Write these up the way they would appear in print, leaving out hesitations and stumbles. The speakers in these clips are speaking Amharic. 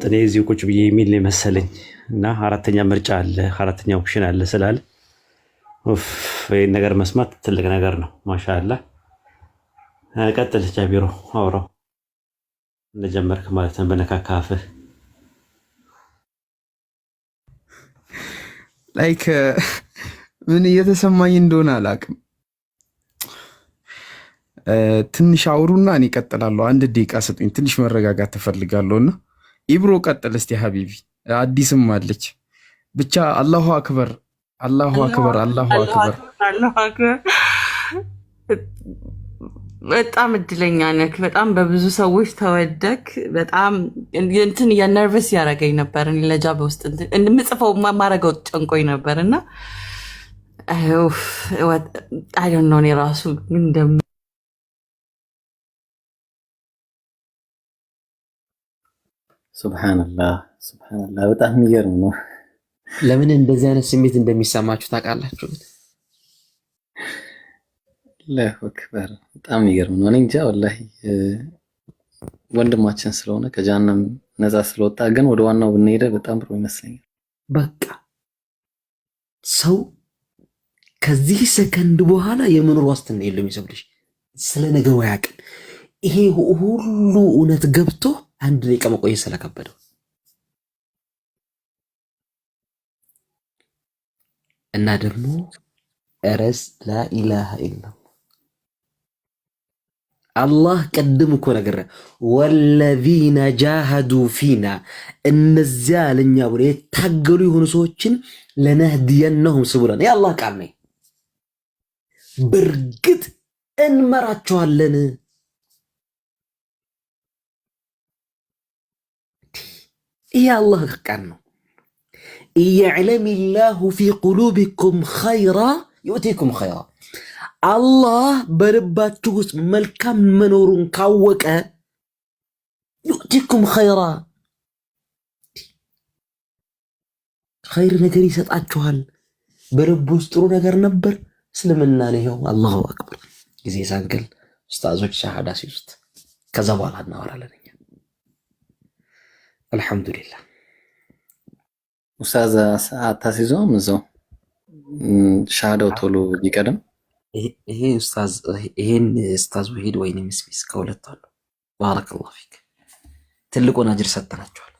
እኔ እዚሁ ቁጭ ብዬ የሚል ነው መሰለኝ እና አራተኛ ምርጫ አለ፣ አራተኛ ኦፕሽን አለ ስላለ ይህን ነገር መስማት ትልቅ ነገር ነው። ማሻአላ ቀጥል ጃቢሮ አውራው እንደጀመርክ ማለት ነው በነካካፍህ ላይክ ምን እየተሰማኝ እንደሆነ አላውቅም። ትንሽ አውሩና እኔ እቀጥላለሁ። አንድ ደቂቃ ስጡኝ፣ ትንሽ መረጋጋት ትፈልጋለሁና። ኢብሮ ቀጥል እስቲ ሀቢቢ። አዲስም አለች ብቻ። አላሁ አክበር፣ አላሁ አክበር፣ አላሁ አክበር፣ አላሁ አክበር። በጣም እድለኛ ነህ። በጣም በብዙ ሰዎች ተወደክ። በጣም እንትን የነርቨስ ያደረገኝ ነበር። እኔ ለጃ በውስጥ የምጽፈው ማረገው ጨንቆኝ ነበር እና አይ ዶንት ኖ እኔ ራሱ እንደም ሱብሃንአላህ ሱብሃንአላህ በጣም የሚገርም ነው። ለምን እንደዚህ አይነት ስሜት እንደሚሰማችሁ ታውቃላችሁ? አላሁ አክበር በጣም የሚገርም ነው። እኔ እንጃ ወላሂ ወንድማችን ስለሆነ ከጀሃነም ነፃ ስለወጣ፣ ግን ወደ ዋናው ብንሄደ በጣም ጥሩ ይመስለኛል። በቃ ሰው ከዚህ ሰከንድ በኋላ የመኖር ዋስትና የለውም። የሰው ልጅ ስለ ነገው አያውቅም። ይሄ ሁሉ እውነት ገብቶ አንድ ደቂቃ መቆየት ስለከበደው እና ደግሞ እረስ ላኢላሃ ኢላ አላህ ቅድም እኮ ነገር ወለዚነ ጃሃዱ ፊና እነዚያ ለኛ ብሎ የታገሉ የሆኑ ሰዎችን ለነህዲየነሁም ስቡለና የአላህ ቃል ነው። በእርግጥ እንመራቸዋለን። ይህ አላህ ቃል ነው። ኢየዕለም ላሁ ፊ ቁሉቢኩም ኸይራ ዩእቲኩም ኸይራ። አላህ በልባችሁ ውስጥ መልካም መኖሩን ካወቀ ዩእቲኩም ኸይራ፣ ኸይር ነገር ይሰጣችኋል። በልቡ ውስጥ ጥሩ ነገር ነበር፣ እስልምና ነው። ይኸው አላሁ አክበር። ጊዜ ሳንክል ኡስታዞች ሻሃዳ ሲውስጥ ከዛ በኋላ እናወራለን። አልሐምዱሊላህ ኡስታዝ አታሲዞም እዛው ሻሃዳው ቶሎ ቢቀደም ይሄን ኡስታዝ ወሂድ ወይንም ምስሚስ ከሁለት አሉ። ባረከላሁ ፊክ። ትልቁን አጅር ሰጥተናቸዋል።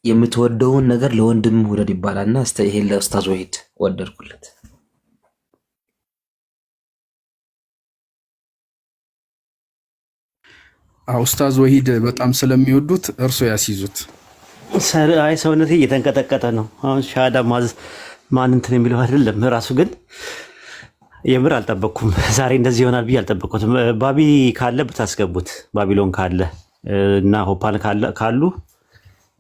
የምትወደውን ነገር ለወንድም ውደድ ይባላልና እስቲ ይሄን ለኡስታዝ ወሂድ ወደድኩለት። ኡስታዝ ወሂድ በጣም ስለሚወዱት እርሶ ያስይዙት። አይ ሰውነቴ እየተንቀጠቀጠ ነው አሁን። ሻሃዳ ማን እንትን የሚለው አይደለም ራሱ። ግን የምር አልጠበቅኩም ዛሬ እንደዚህ ይሆናል ብዬ አልጠበቅኩትም። ባቢ ካለ ብታስገቡት፣ ባቢሎን ካለ እና ሆፓን ካሉ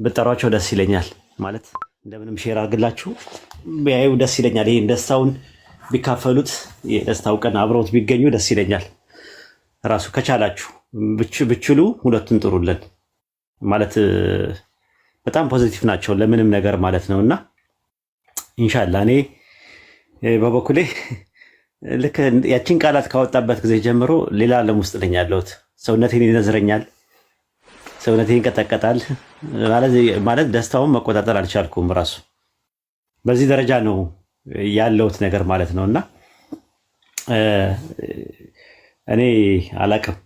ብጠሯቸው ደስ ይለኛል። ማለት እንደምንም ሼር አድርግላችሁ ቢያዩ ደስ ይለኛል። ይሄን ደስታውን ቢካፈሉት፣ የደስታው ቀን አብረውት ቢገኙ ደስ ይለኛል። ራሱ ከቻላችሁ ብችሉ ሁለቱን ጥሩልን። ማለት በጣም ፖዚቲቭ ናቸው ለምንም ነገር ማለት ነውና ኢንሻአላህ እኔ በበኩሌ ልክ ያቺን ቃላት ካወጣበት ጊዜ ጀምሮ ሌላ ዓለም ውስጥ ነኝ ያለሁት። ሰውነቴን ይነዝረኛል፣ ሰውነቴን ይንቀጠቀጣል። ማለት ደስታውን መቆጣጠር አልቻልኩም። ራሱ በዚህ ደረጃ ነው ያለሁት ነገር ማለት ነውና እኔ አላቅም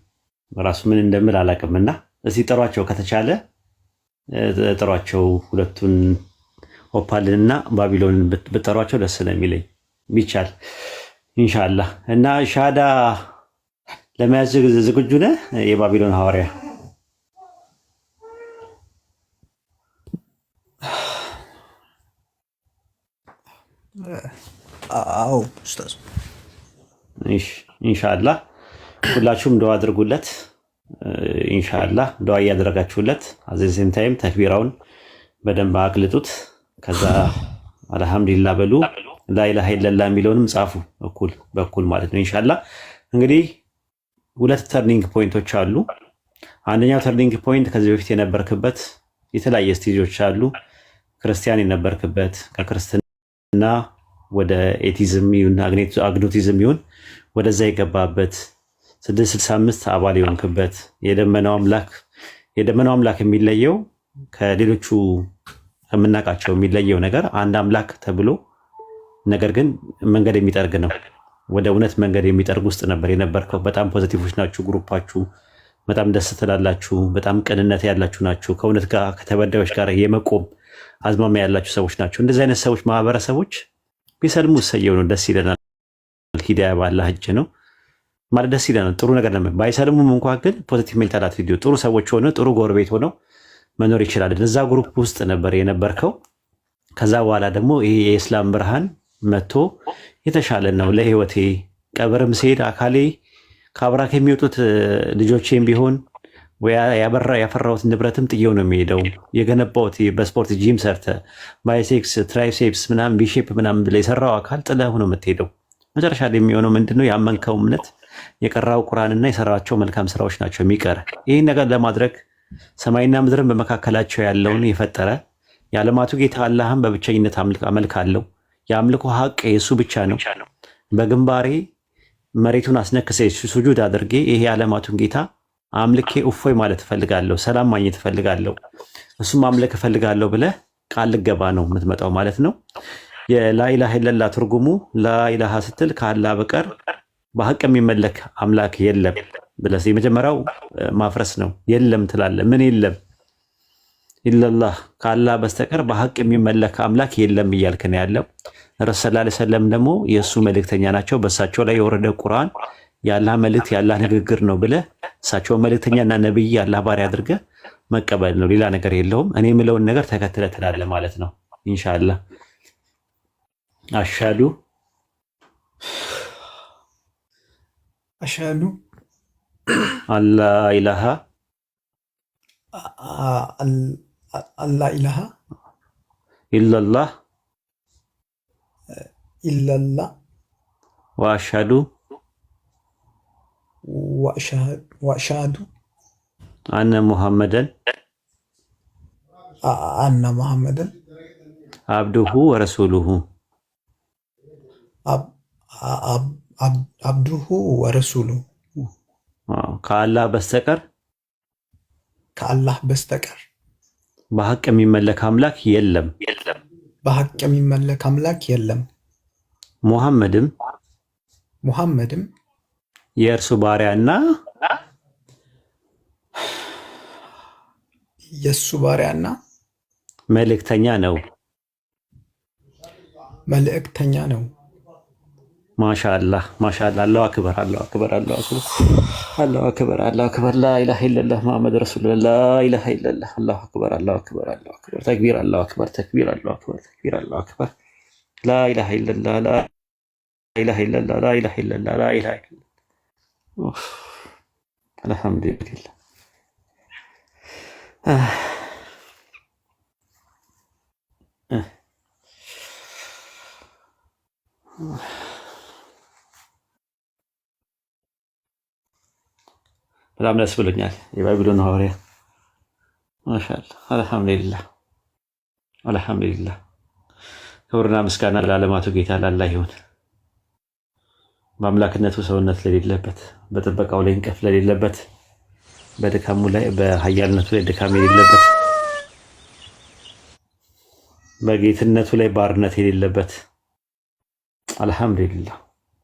ራሱ ምን እንደምል አላቅምና እስቲ ጥሯቸው፣ ከተቻለ ጥሯቸው። ሁለቱን ኦፓልንና ባቢሎንን ብጠሯቸው ደስ ስለሚለኝ ቢቻል ኢንሻአላህ። እና ሻሃዳ ለመያዝ ዝግጁ ነህ? የባቢሎን ሐዋርያ አዎ ኡስታዝ። ኢንሻአላህ ሁላችሁም ዱዓ አድርጉለት። ኢንሻአላህ ዱዓ እያደረጋችሁለት አዘዘም ታይም ተክቢራውን በደንብ አቅልጡት። ከዛ አልሐምዱሊላህ በሉ፣ ላኢላሃ ኢለላህ የሚለውንም ጻፉ በኩል ማለት ነው። ኢንሻአላህ እንግዲህ ሁለት ተርኒንግ ፖይንቶች አሉ። አንደኛው ተርኒንግ ፖይንት ከዚህ በፊት የነበርክበት የተለያየ ስቴጆች አሉ። ክርስቲያን የነበርክበት ከክርስትና ወደ ኤቲዝም ይሁን አግኖቲዝም ይሁን ወደዛ የገባበት 665 አባል የሆንክበት የደመናው አምላክ የደመናው አምላክ የሚለየው ከሌሎቹ ከምናውቃቸው የሚለየው ነገር አንድ አምላክ ተብሎ ነገር ግን መንገድ የሚጠርግ ነው። ወደ እውነት መንገድ የሚጠርግ ውስጥ ነበር የነበርከው። በጣም ፖዚቲቮች ናችሁ ግሩፓችሁ። በጣም ደስ ትላላችሁ። በጣም ቅንነት ያላችሁ ናችሁ። ከእውነት ጋር ከተበዳዮች ጋር የመቆም አዝማሚያ ያላችሁ ሰዎች ናቸው። እንደዚህ አይነት ሰዎች ማህበረሰቦች ቢሰልሙ እሰየው ነው፣ ደስ ይለናል። ሂዳያ ባላህ እጅ ነው ማለት ደስ ይለናል። ጥሩ ነገር ነው። ባይሰልሙም እንኳን ግን ፖዚቲቭ ሜንታል አቲቲዩድ ጥሩ ሰዎች ሆነው ጥሩ ጎረቤት ሆነው መኖር ይችላል። እዛ ግሩፕ ውስጥ ነበር የነበርከው። ከዛ በኋላ ደግሞ ይሄ የእስላም ብርሃን መጥቶ የተሻለ ነው ለህይወቴ። ቀብርም ሲሄድ አካሌ ከአብራክ የሚወጡት ልጆቼም ቢሆን ያፈራሁት ንብረትም ጥየው ነው የሚሄደው። የገነባሁት በስፖርት ጂም ሰርተ ባይሴክስ ትራይሴፕስ ምናምን ቢሼፕ ምናምን ብለህ የሰራው አካል ጥለህ ነው የምትሄደው። መጨረሻ ላይ የሚሆነው ምንድነው? ያመንከው እምነት የቀራው ቁርአንና የሰራቸው መልካም ስራዎች ናቸው የሚቀር። ይህን ነገር ለማድረግ ሰማይና ምድርን በመካከላቸው ያለውን የፈጠረ የዓለማቱ ጌታ አላህን በብቸኝነት አመልካለሁ። የአምልኮ ሀቅ የእሱ ብቻ ነው። በግንባሬ መሬቱን አስነክሴ ሱጁድ አድርጌ ይሄ የዓለማቱን ጌታ አምልኬ እፎይ ማለት እፈልጋለሁ፣ ሰላም ማግኘት እፈልጋለሁ፣ እሱም ማምለክ እፈልጋለሁ ብለህ ቃል ልገባ ነው የምትመጣው ማለት ነው። የላኢላሃ ኢለላ ትርጉሙ ላኢላሃ ስትል ከአላህ በቀር በሀቅ የሚመለክ አምላክ የለም ብለህ የመጀመሪያው ማፍረስ ነው። የለም ትላለህ። ምን የለም? ኢለላህ ከአላህ በስተቀር በሀቅ የሚመለክ አምላክ የለም እያልክ ነው ያለው። ረሱል ሰለላሁ ዐለይሂ ወሰለም ደግሞ የእሱ መልእክተኛ ናቸው። በእሳቸው ላይ የወረደ ቁርአን የአላህ መልእክት የአላህ ንግግር ነው ብለህ እሳቸው መልእክተኛና ነብይ የአላህ ባሪያ አድርገህ መቀበል ነው። ሌላ ነገር የለውም። እኔ የምለውን ነገር ተከትለህ ትላለህ ማለት ነው። ኢንሻአላህ አሻዱ አላ ኢላሃ ኢላሃ ኢለላህ ኢለላህ ወአሽሀዱ ወአሽሀዱ አነ ሙሐመደን አብዱሁ ወረሱሉሁ አብዱሁ ወረሱሉሁ ከአላህ በስተቀር በሀቅ የሚመለክ አምላክ የለም። ሙሐመድም የእርሱ ባሪያና መልእክተኛ ነው። ማሻአላህ አላሁ አክበር ላኢላሃ ኢለላህ ሙሐመድ ረሱሉላህ ላኢላሃ ኢለላህ አላሁ አክበር ተክቢር አላሁ አክበር አላሁ አክበር ላኢላሃ ኢለላህ ላኢላሃ ኢለላህ አልሐምዱሊላህ። በጣም ደስ ብሎኛል። የባቢሎን ሐዋርያ ማሻአላህ አልሐምዱሊላህ። ክብርና ምስጋና ለዓለማቱ ጌታ ለአላህ ይሁን። በአምላክነቱ ሰውነት ለሌለበት፣ በጥበቃው ላይ እንቅልፍ ለሌለበት፣ በድካሙ ላይ በኃያልነቱ ላይ ድካም የሌለበት፣ በጌትነቱ ላይ ባርነት የሌለበት አልሐምዱሊላህ።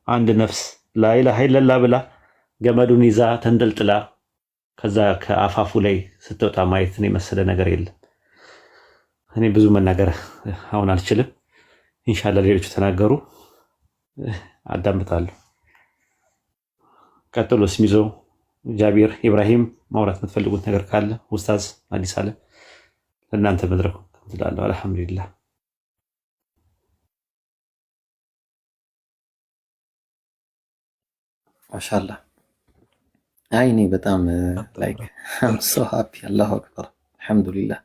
አንድ ነፍስ ላኢላሃ ኢለላህ ብላ ገመዱን ይዛ ተንጠልጥላ ከዛ ከአፋፉ ላይ ስትወጣ ማየትን የመሰለ ነገር የለም። እኔ ብዙ መናገር አሁን አልችልም። ኢንሻአላህ ሌሎቹ ተናገሩ አዳምጣለሁ። ቀጥሎ ስሚዞ ጃቢር ኢብራሂም ማውራት የምትፈልጉት ነገር ካለ ኡስታዝ አዲስ አለ ለእናንተ መድረኩ ትላለሁ። አልሐምዱሊላህ ማሻአላህ። አይ እኔ በጣም ላይክ አም ሶ ሃፒ አላሁ አክበር አልሐምዱሊላህ።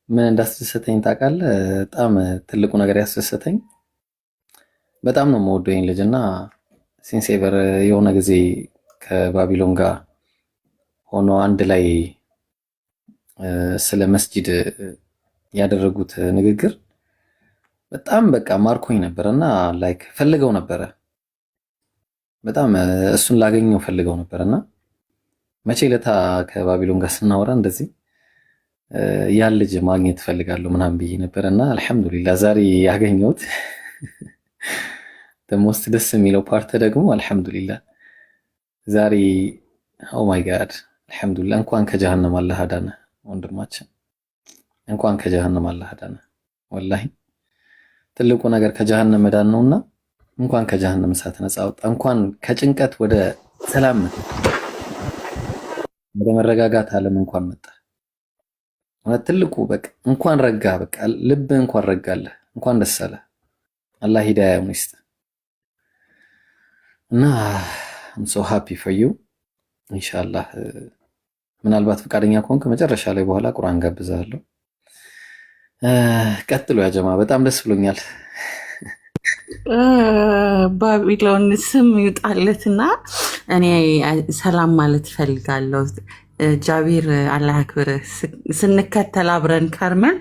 ምን እንዳስደሰተኝ ታውቃለህ? በጣም ትልቁ ነገር ያስደሰተኝ በጣም ነው የምወደው ይሄን ልጅ እና ሲንሴቨር የሆነ ጊዜ ከባቢሎን ጋር ሆኖ አንድ ላይ ስለ መስጂድ ያደረጉት ንግግር በጣም በቃ ማርኮኝ ነበር እና ላይክ ፈልገው ነበረ በጣም እሱን ላገኘው ፈልገው ነበርና መቼ ለታ ከባቢሎን ጋር ስናወራ እንደዚህ ያን ልጅ ማግኘት እፈልጋለሁ ምናምን ብዬ ነበር እና አልሐምዱሊላህ ዛሬ ያገኘሁት። ደሞስት ደስ የሚለው ፓርት ደግሞ አልሐምዱሊላህ ዛሬ ኦ ማይ ጋድ አልሐምዱሊላህ እንኳን ከጀሃነም አላህ አዳነ ወንድማችን፣ እንኳን ከጀሃነም አላህ አዳነ። ወላሂ ትልቁ ነገር ከጀሃነም መዳን ነውና እንኳን ከጀሃነም እሳት ነፃ ወጣ፣ እንኳን ከጭንቀት ወደ ሰላም ወደ መረጋጋት ዓለም እንኳን መጣ። ትልቁ በቃ እንኳን ረጋ፣ በቃ ልብ እንኳን ረጋለህ፣ እንኳን ደስ አለህ። አላህ ሂዳያውን ይስጥ እና I'm so happy for you ኢንሻአላህ። ምናልባት ፈቃደኛ ከሆንክ መጨረሻ ላይ በኋላ ቁርአን ጋብዛለሁ። ቀጥሎ ያ ጀማ በጣም ደስ ብሎኛል። ባቢሎን ስም ይውጣለትና እኔ ሰላም ማለት እፈልጋለሁ። ጃቢር አላህ ያክብርህ። ስንከተል አብረን ከርመን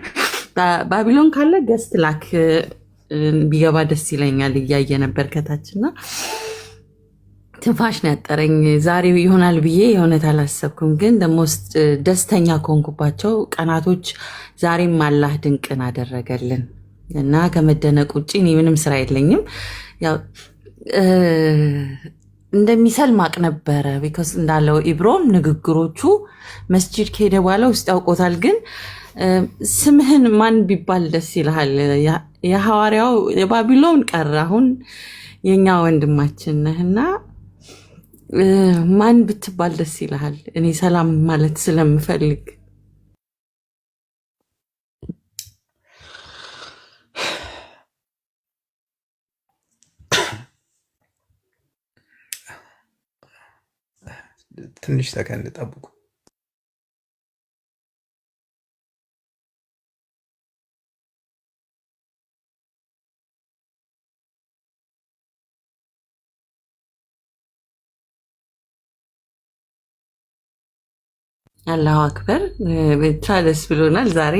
ባቢሎን ካለ ገስት ላክ ቢገባ ደስ ይለኛል። እያየ ነበር ከታችና ትንፋሽ ነው ያጠረኝ። ዛሬ ይሆናል ብዬ የእውነት አላሰብኩም፣ ግን ደግሞ ደስተኛ ከሆንኩባቸው ቀናቶች ዛሬም አላህ ድንቅን አደረገልን እና ከመደነቅ ውጭ እኔ ምንም ስራ የለኝም። ያው እንደሚሰልም አቅ ነበረ ቢኮዝ እንዳለው ኢብሮም ንግግሮቹ መስጂድ ከሄደ በኋላ ውስጥ ያውቆታል። ግን ስምህን ማን ቢባል ደስ ይልሃል? የሐዋርያው የባቢሎን ቀረ፣ አሁን የኛ ወንድማችን ነህና ማን ብትባል ደስ ይልሃል? እኔ ሰላም ማለት ስለምፈልግ ትንሽ ሰከንድ ጠብቁ። አላሁ አክበር። ብቻ ደስ ብሎናል ዛሬ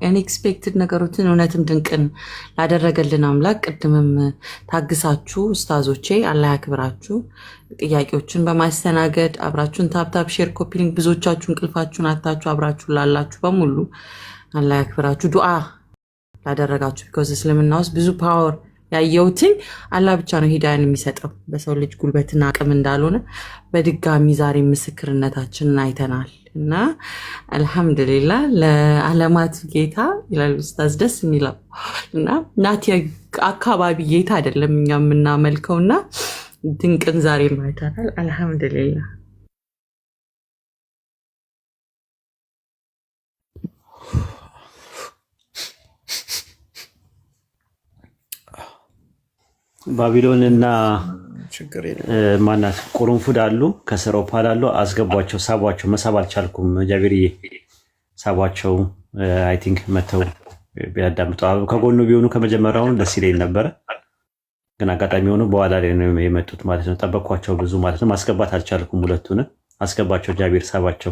አንኤክስፔክትድ ነገሮችን እውነትም ድንቅን ላደረገልን አምላክ። ቅድምም ታግሳችሁ ኡስታዞቼ አላህ ያክብራችሁ፣ ጥያቄዎችን በማስተናገድ አብራችሁን ታብታብ ሼር ኮፒ ሊንክ ብዙዎቻችሁ እንቅልፋችሁን አታችሁ አብራችሁ ላላችሁ በሙሉ አላህ ያክብራችሁ። ዱዓ ላደረጋችሁ ቢኮዝ እስልምና ውስጥ ብዙ ፓወር ያየሁትኝ አላህ ብቻ ነው ሂዳያን የሚሰጠው በሰው ልጅ ጉልበትና አቅም እንዳልሆነ በድጋሚ ዛሬ ምስክርነታችንን አይተናል እና አልሐምዱሊላህ ለዓለማቱ ጌታ ይላል ኡስታዝ። ደስ የሚለው እና ናቲ አካባቢ ጌታ አይደለም እኛ የምናመልከውና ድንቅን ዛሬ አይተናል። አልሐምዱሊላህ። ባቢሎን እና ችግር የለም። ማናት ቁርንፉድ አሉ፣ ከስር ኦፓል አሉ። አስገቧቸው፣ ሳቧቸው። መሳብ አልቻልኩም። ጃቢርዬ ሳቧቸው። አይ ቲንክ መተው ቢያዳምጡ ከጎኑ ቢሆኑ ከመጀመሪያውን ደስ ይለኝ ነበረ፣ ግን አጋጣሚ ሆኖ በኋላ ላይ ነው የመጡት ማለት ነው። ጠበቅኳቸው ብዙ ማለት ነው። ማስገባት አልቻልኩም። ሁለቱን አስገባቸው። ጃቢር ሳባቸው።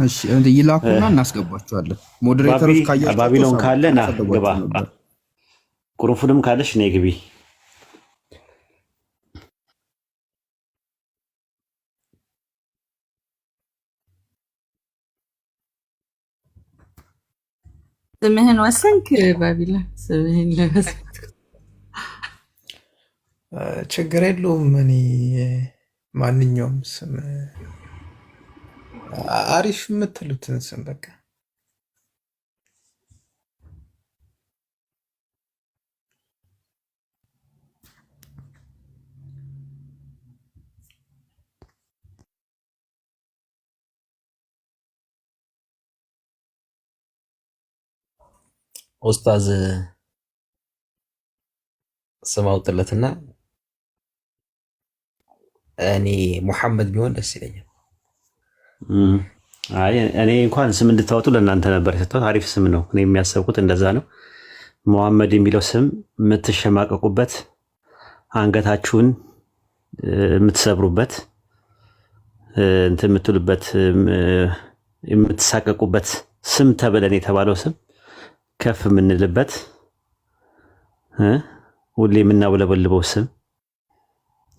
እሺ ይላኩና እናስገባቸዋለን። ሞዴሬተሮች ካያችሁ ባቢሎን ካለ ና ግባ፣ ቁርንፉድም ካለሽ እኔ ግቢ። ስምህን ወሰንክ ባቢሎን? ስምህን ለወሰንክ ችግር የለውም። እኔ ማንኛውም ስም አሪፍ የምትሉትን ስም በቃ ኡስታዝ ስም አውጥለትና እኔ ሙሐመድ ቢሆን ደስ ይለኛል። አይ እኔ እንኳን ስም እንድታወጡ ለእናንተ ነበር የሰጠሁት። አሪፍ ስም ነው። እኔ የሚያሰብኩት እንደዛ ነው። መሐመድ የሚለው ስም የምትሸማቀቁበት፣ አንገታችሁን የምትሰብሩበት፣ እንትን የምትሉበት፣ የምትሳቀቁበት ስም ተብለን የተባለው ስም ከፍ የምንልበት ሁሌ የምናውለበልበው ስም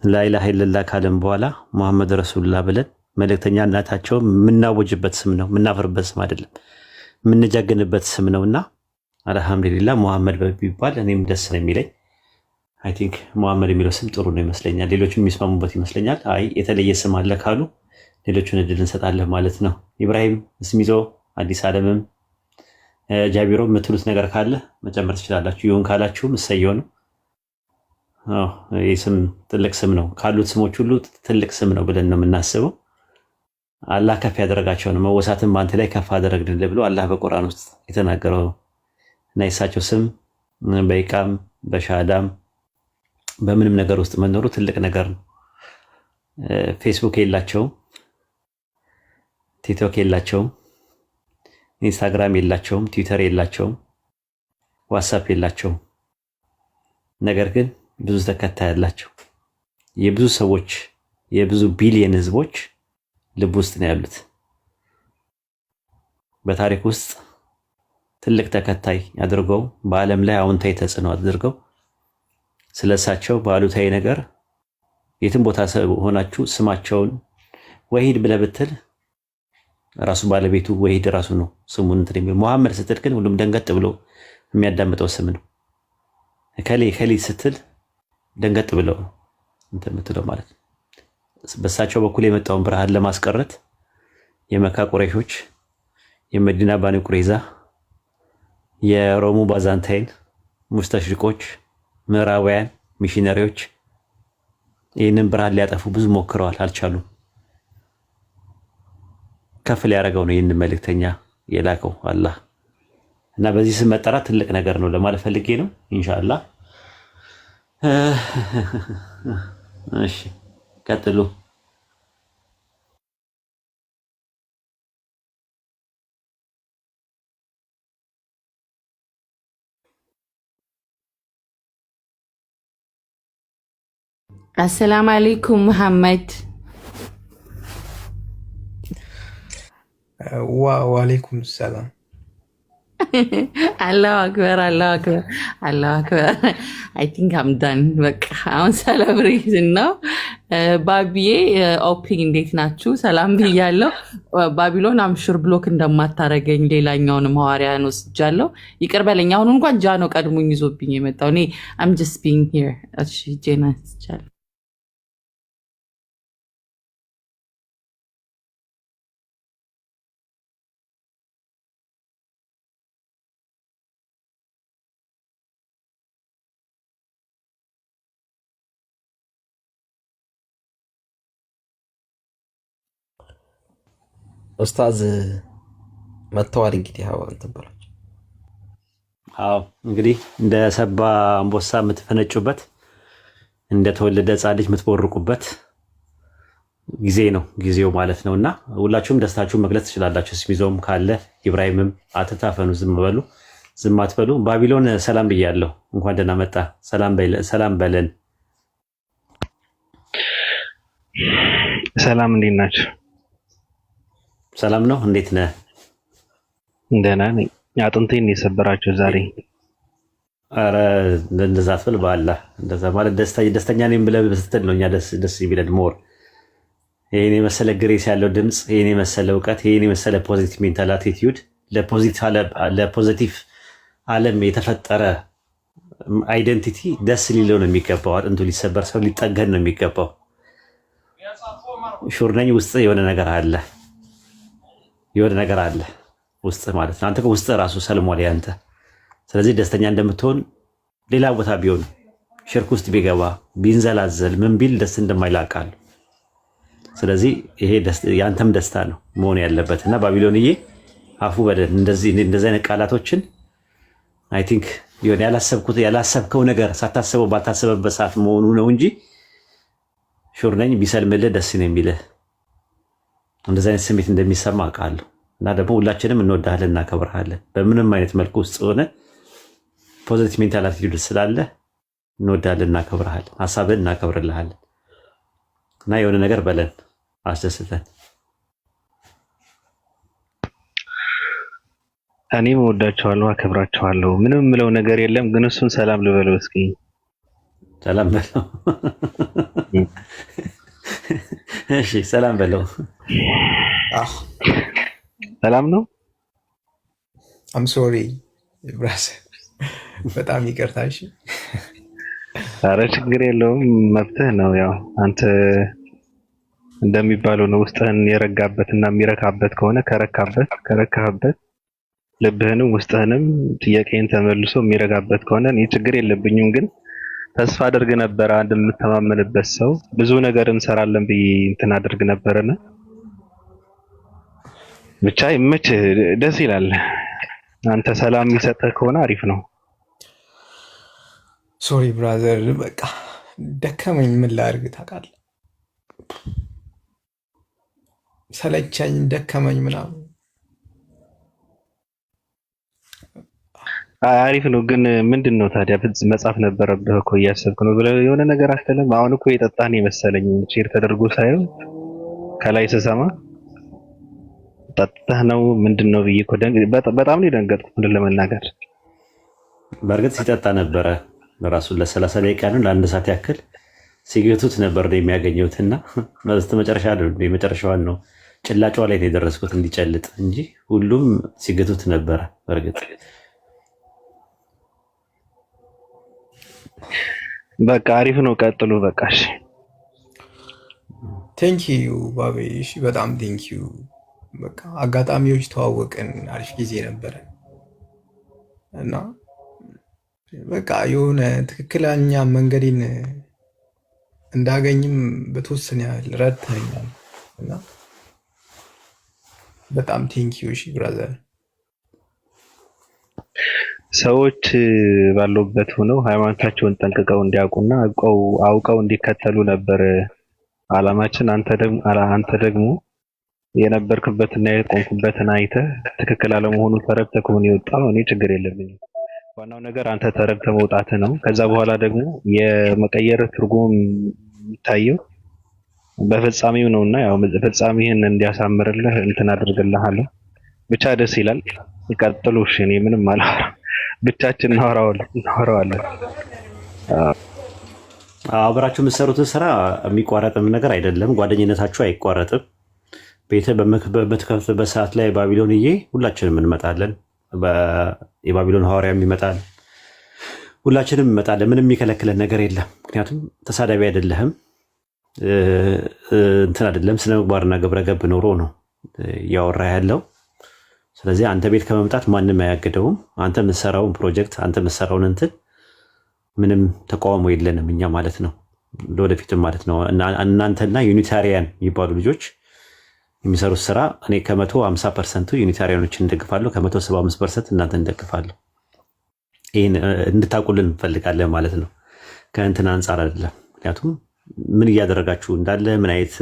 ላኢላሃ ኢለላህ ካለም በኋላ መሐመድ ረሱሉላህ ብለን መልእክተኛ እናታቸው የምናወጅበት ስም ነው፣ የምናፈርበት ስም አይደለም፣ የምንጃገንበት ስም ነውና አልሐምዱሊላህ ሙሐመድ ቢባል እኔም ደስ ነው የሚለኝ። አይ ቲንክ ሙሐመድ የሚለው ስም ጥሩ ነው ይመስለኛል። ሌሎቹም የሚስማሙበት ይመስለኛል። አይ የተለየ ስም አለ ካሉ ሌሎቹን እድል እንሰጣለን ማለት ነው። ኢብራሂም እስሚዞ አዲስ ዓለምም ጃቢሮ የምትሉት ነገር ካለ መጨመር ትችላላችሁ። ይሁን ካላችሁም እሰየው ነው። ይህ ስም ትልቅ ስም ነው፣ ካሉት ስሞች ሁሉ ትልቅ ስም ነው ብለን ነው የምናስበው። አላህ ከፍ ያደረጋቸው ነው። መወሳትን በአንተ ላይ ከፍ አደረግንልህ ብሎ አላህ በቁርአን ውስጥ የተናገረው እና የእሳቸው ስም በኢቃም በሻዳም በምንም ነገር ውስጥ መኖሩ ትልቅ ነገር ነው። ፌስቡክ የላቸውም፣ ቲክቶክ የላቸውም፣ ኢንስታግራም የላቸውም፣ ትዊተር የላቸውም፣ ዋትስአፕ የላቸውም። ነገር ግን ብዙ ተከታይ ያላቸው የብዙ ሰዎች የብዙ ቢሊየን ህዝቦች ልብ ውስጥ ነው ያሉት። በታሪክ ውስጥ ትልቅ ተከታይ አድርገው በዓለም ላይ አዎንታዊ ተጽዕኖ አድርገው ስለሳቸው ባሉታዊ ነገር የትም ቦታ ሆናችሁ ስማቸውን ወሂድ ብለህ ብትል ራሱ ባለቤቱ ወሂድ ራሱ ነው ስሙን እንትን የሚል። መሐመድ ስትል ግን ሁሉም ደንገጥ ብሎ የሚያዳምጠው ስም ነው። ከሌ ስትል ደንገጥ ብለው እንትን የምትለው ማለት ነው። በሳቸው በኩል የመጣውን ብርሃን ለማስቀረት የመካ ቁረይሾች፣ የመዲና ባኒ ቁረይዛ፣ የሮሙ ባዛንታይን ሙስተሽሪቆች፣ ምዕራባውያን ሚሽነሪዎች ይህንን ብርሃን ሊያጠፉ ብዙ ሞክረዋል፣ አልቻሉም። ከፍ ሊያደርገው ነው ይህንን መልእክተኛ የላከው አላህ እና በዚህ ስም መጠራት ትልቅ ነገር ነው ለማለት ፈልጌ ነው። ኢንሻአላህ እሺ ቀጥሉ። አሰላሙ አለይኩም መሐመድ። ወአለይኩም ሰላም። አላሁ አክበር አላሁ አክበር አላሁ አክበር። አይ ቲንክ አም ዳን። በቃ አሁን ሰለብሬሽን ነው። ባቢዬ ኦፕኒንግ እንዴት ናችሁ? ሰላም ብያለሁ። ባቢሎን አምሹር ብሎክ እንደማታረገኝ ሌላኛውን ሐዋርያን ወስጃለሁ። ይቅር በለኝ። አሁን እንኳን ጃኖ ቀድሞኝ ይዞብኝ የመጣው እኔ አም ጀስት ቢንግ ሂር። እሺ ጄና ስቻለ ኡስታዝ መጥተዋል። እንግዲህ እንትን በላቸው። አዎ እንግዲህ እንደ ሰባ አንበሳ የምትፈነጩበት እንደተወለደ ሕፃን ልጅ የምትቦርቁበት ጊዜ ነው ጊዜው ማለት ነው። እና ሁላችሁም ደስታችሁን መግለጽ ትችላላችሁ። ስሚዞም ካለ ኢብራሂምም አትታፈኑ፣ ዝም አትበሉ። ባቢሎን ሰላም ብያለሁ። እንኳን ደህና መጣ። ሰላም በለን። ሰላም እንዴት ናችሁ? ሰላም ነው። እንዴት ነህ? ደህና ነኝ። አጥንቴን የሰበራችሁ ዛሬ። አረ እንደዛ አትበል በአላህ። እንደዛ ማለት ደስተኛ ነኝ ብለህ ስትል ነው እኛ ደስ የሚለን ሞር። ይሄን የመሰለ ግሬስ ያለው ድምፅ፣ ይሄን የመሰለ እውቀት፣ ይሄን የመሰለ ፖዚቲቭ ሜንታል አቲቲዩድ ለፖዚቲቭ ዓለም የተፈጠረ አይደንቲቲ ደስ ሊለው ነው የሚገባው። አጥንቱ ሊሰበር ሰው ሊጠገን ነው የሚገባው። ሹር ነኝ ውስጥ የሆነ ነገር አለ ውስጥ ማለት ነው። አንተ ውስጥ ራሱ ሰልሟል ያንተ። ስለዚህ ደስተኛ እንደምትሆን ሌላ ቦታ ቢሆን ሽርክ ውስጥ ቢገባ ቢንዘላዘል ምን ቢል ደስ እንደማይላቃል። ስለዚህ ይሄ ያንተም ደስታ ነው መሆን ያለበት እና ባቢሎንዬ አፉ በደን እንደዚህ አይነት ቃላቶችን አይ ቲንክ ይሆን ያላሰብከው ነገር ሳታስበው ባልታሰበበት ሰዓት መሆኑ ነው እንጂ ሹር ነኝ ቢሰልምልህ ደስ ነው የሚልህ። እንደዚህ አይነት ስሜት እንደሚሰማ አውቃለሁ እና ደግሞ ሁላችንም እንወዳለን፣ እናከብርሃለን። በምንም አይነት መልኩ ውስጥ ሆነ ፖዚቲቭ ሜንታል አቲቲዩድ ስላለ እንወዳለን፣ እናከብርሃለን፣ ሀሳብን እናከብርልሃለን እና የሆነ ነገር በለን አስደስተን። እኔም እወዳቸዋለሁ፣ አከብራቸዋለሁ። ምንም የምለው ነገር የለም፣ ግን እሱን ሰላም ልበለው እስኪ። ሰላም በለው። እሺ ሰላም በለው። አህ ሰላም ነው። አም ሶሪ ብራስ፣ በጣም ይቅርታ። እሺ ኧረ ችግር የለውም መብትህ ነው። ያው አንተ እንደሚባለው ነው። ውስጥህን የረጋበትና የሚረካበት ከሆነ ከረካህበት ልብህንም ውስጥህንም ጥያቄን ተመልሶ የሚረጋበት ከሆነ እኔ ችግር የለብኝም። ግን ተስፋ አድርግ ነበር አንድ የምተማመንበት ሰው ብዙ ነገር እንሰራለን ብዬ እንትን አድርግ ነበርና ብቻ ይመችህ፣ ደስ ይላል። አንተ ሰላም የሚሰጥህ ከሆነ አሪፍ ነው። ሶሪ ብራዘር፣ በቃ ደከመኝ። ምን ላድርግ ታውቃለህ? ሰለቸኝ፣ ደከመኝ ምናምን። አሪፍ ነው። ግን ምንድን ነው ታዲያ መጻፍ ነበረብህ እኮ እያሰብክ ነው ብለህ የሆነ ነገር አትልም? አሁን እኮ የጠጣን የመሰለኝ ሼር ተደርጎ ሳይሆን ከላይ ስሰማ ጠጥተህ ነው ምንድን ነው ብዬ እኮ በጣም ነው የደንገጥኩት ምንድን ለመናገር። በእርግጥ ሲጠጣ ነበረ ራሱን ለ30 ደቂቃ ነው ለአንድ ሰዓት ያክል ሲገቱት ነበር የሚያገኘውትና መጨረሻ መጨረሻዋን ነው ጭላጫዋ ላይ የደረስኩት እንዲጨልጥ እንጂ ሁሉም ሲገቱት ነበረ። በእርግጥ በቃ አሪፍ ነው፣ ቀጥሉ። በቃ እሺ፣ ቴንኪዩ ባቤ። እሺ በጣም ቴንኪዩ። በቃ አጋጣሚዎች ተዋወቅን፣ አሪፍ ጊዜ ነበረ እና በቃ የሆነ ትክክለኛ መንገዴን እንዳገኝም በተወሰነ ያህል ረድተኛል እና በጣም ቴንኪዩ። እሺ ብራዘር። ሰዎች ባሉበት ሆነው ሃይማኖታቸውን ጠንቅቀው እንዲያውቁና አውቀው እንዲከተሉ ነበር አላማችን። አንተ ደግሞ የነበርክበትና የቆምክበትን አይተህ ትክክል አለመሆኑን ተረድተህ ከሆነ የወጣው እኔ ችግር የለብኝም። ዋናው ነገር አንተ ተረድተህ መውጣትህ ነው። ከዛ በኋላ ደግሞ የመቀየር ትርጉም የሚታየው በፍጻሜው ነውና ያው ፍጻሜህን እንዲያሳምርልህ እንትን አድርግልሃለሁ። ብቻ ደስ ይላል። ይቀጥሉ። እሺ እኔ ምንም አላወራም፣ ብቻችን እናወራዋለን። አብራችሁ የምትሰሩትን ስራ የሚቋረጥም ነገር አይደለም። ጓደኝነታችሁ አይቋረጥም። ቤተ በምትከፍትበት ሰዓት ላይ ባቢሎንዬ ሁላችንም እንመጣለን። የባቢሎን ሐዋርያም ይመጣል፣ ሁላችንም እንመጣለን። ምንም የሚከለክለን ነገር የለም። ምክንያቱም ተሳዳቢ አይደለህም፣ እንትን አይደለም። ስነ ምግባርና ግብረገብ ኖሮ ነው እያወራ ያለው። ስለዚህ አንተ ቤት ከመምጣት ማንም አያገደውም። አንተ የምትሰራውን ፕሮጀክት፣ አንተ የምትሰራውን እንትን ምንም ተቃውሞ የለንም እኛ ማለት ነው፣ ለወደፊትም ማለት ነው። እናንተና ዩኒታሪያን የሚባሉ ልጆች የሚሰሩት ስራ እኔ ከ150% ዩኒታሪያኖችን እንደግፋለሁ፣ ከ175% እናንተ እንደግፋለሁ። ይህን እንድታውቁልን እንፈልጋለን ማለት ነው። ከእንትን አንጻር አይደለም። ምክንያቱም ምን እያደረጋችሁ እንዳለ፣ ምን አይነት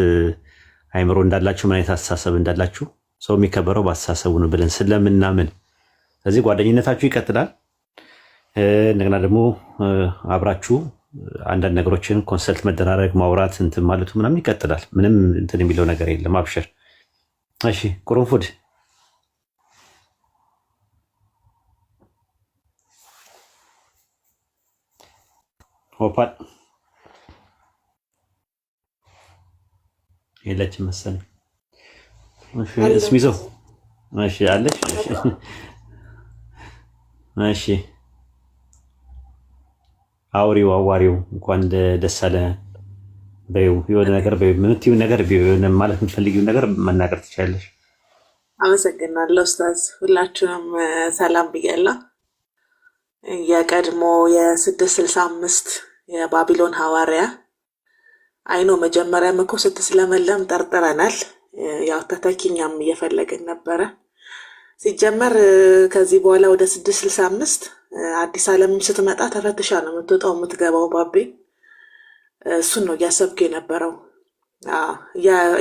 አይምሮ እንዳላችሁ፣ ምን አይነት አስተሳሰብ እንዳላችሁ ሰው የሚከበረው በአስተሳሰቡ ነው ብለን ስለምናምን፣ ስለዚህ ጓደኝነታችሁ ይቀጥላል። እንደገና ደግሞ አብራችሁ አንዳንድ ነገሮችን ኮንሰልት መደራረግ፣ ማውራት፣ እንትን ማለቱ ምናምን ይቀጥላል። ምንም እንትን የሚለው ነገር የለም። አብሽር። እሺ ቁርንፉድ ሆፓል የለችም መሰለኝ። ስሚዞ እሺ አለች። እሺ አዋሪው እንኳን ደስ አለ በይው። የሆነ ነገር በይው፣ የምትይው ነገር ቢሆን ማለት የምትፈልጊው ነገር መናገር ትችላለሽ። አመሰግናለሁ ኡስታዝ። ሁላችሁንም ሰላም ብያለሁ። የቀድሞ የ665 የባቢሎን ሐዋርያ አይኖ መጀመሪያም እኮ ስትስለመለም ጠርጥረናል። ያው ተተኪኛም እየፈለግን ነበረ። ሲጀመር ከዚህ በኋላ ወደ 665 አዲስ ዓለምም ስትመጣ ተፈትሻ ነው የምትወጣው የምትገባው። ባቤ እሱን ነው እያሰብክ የነበረው።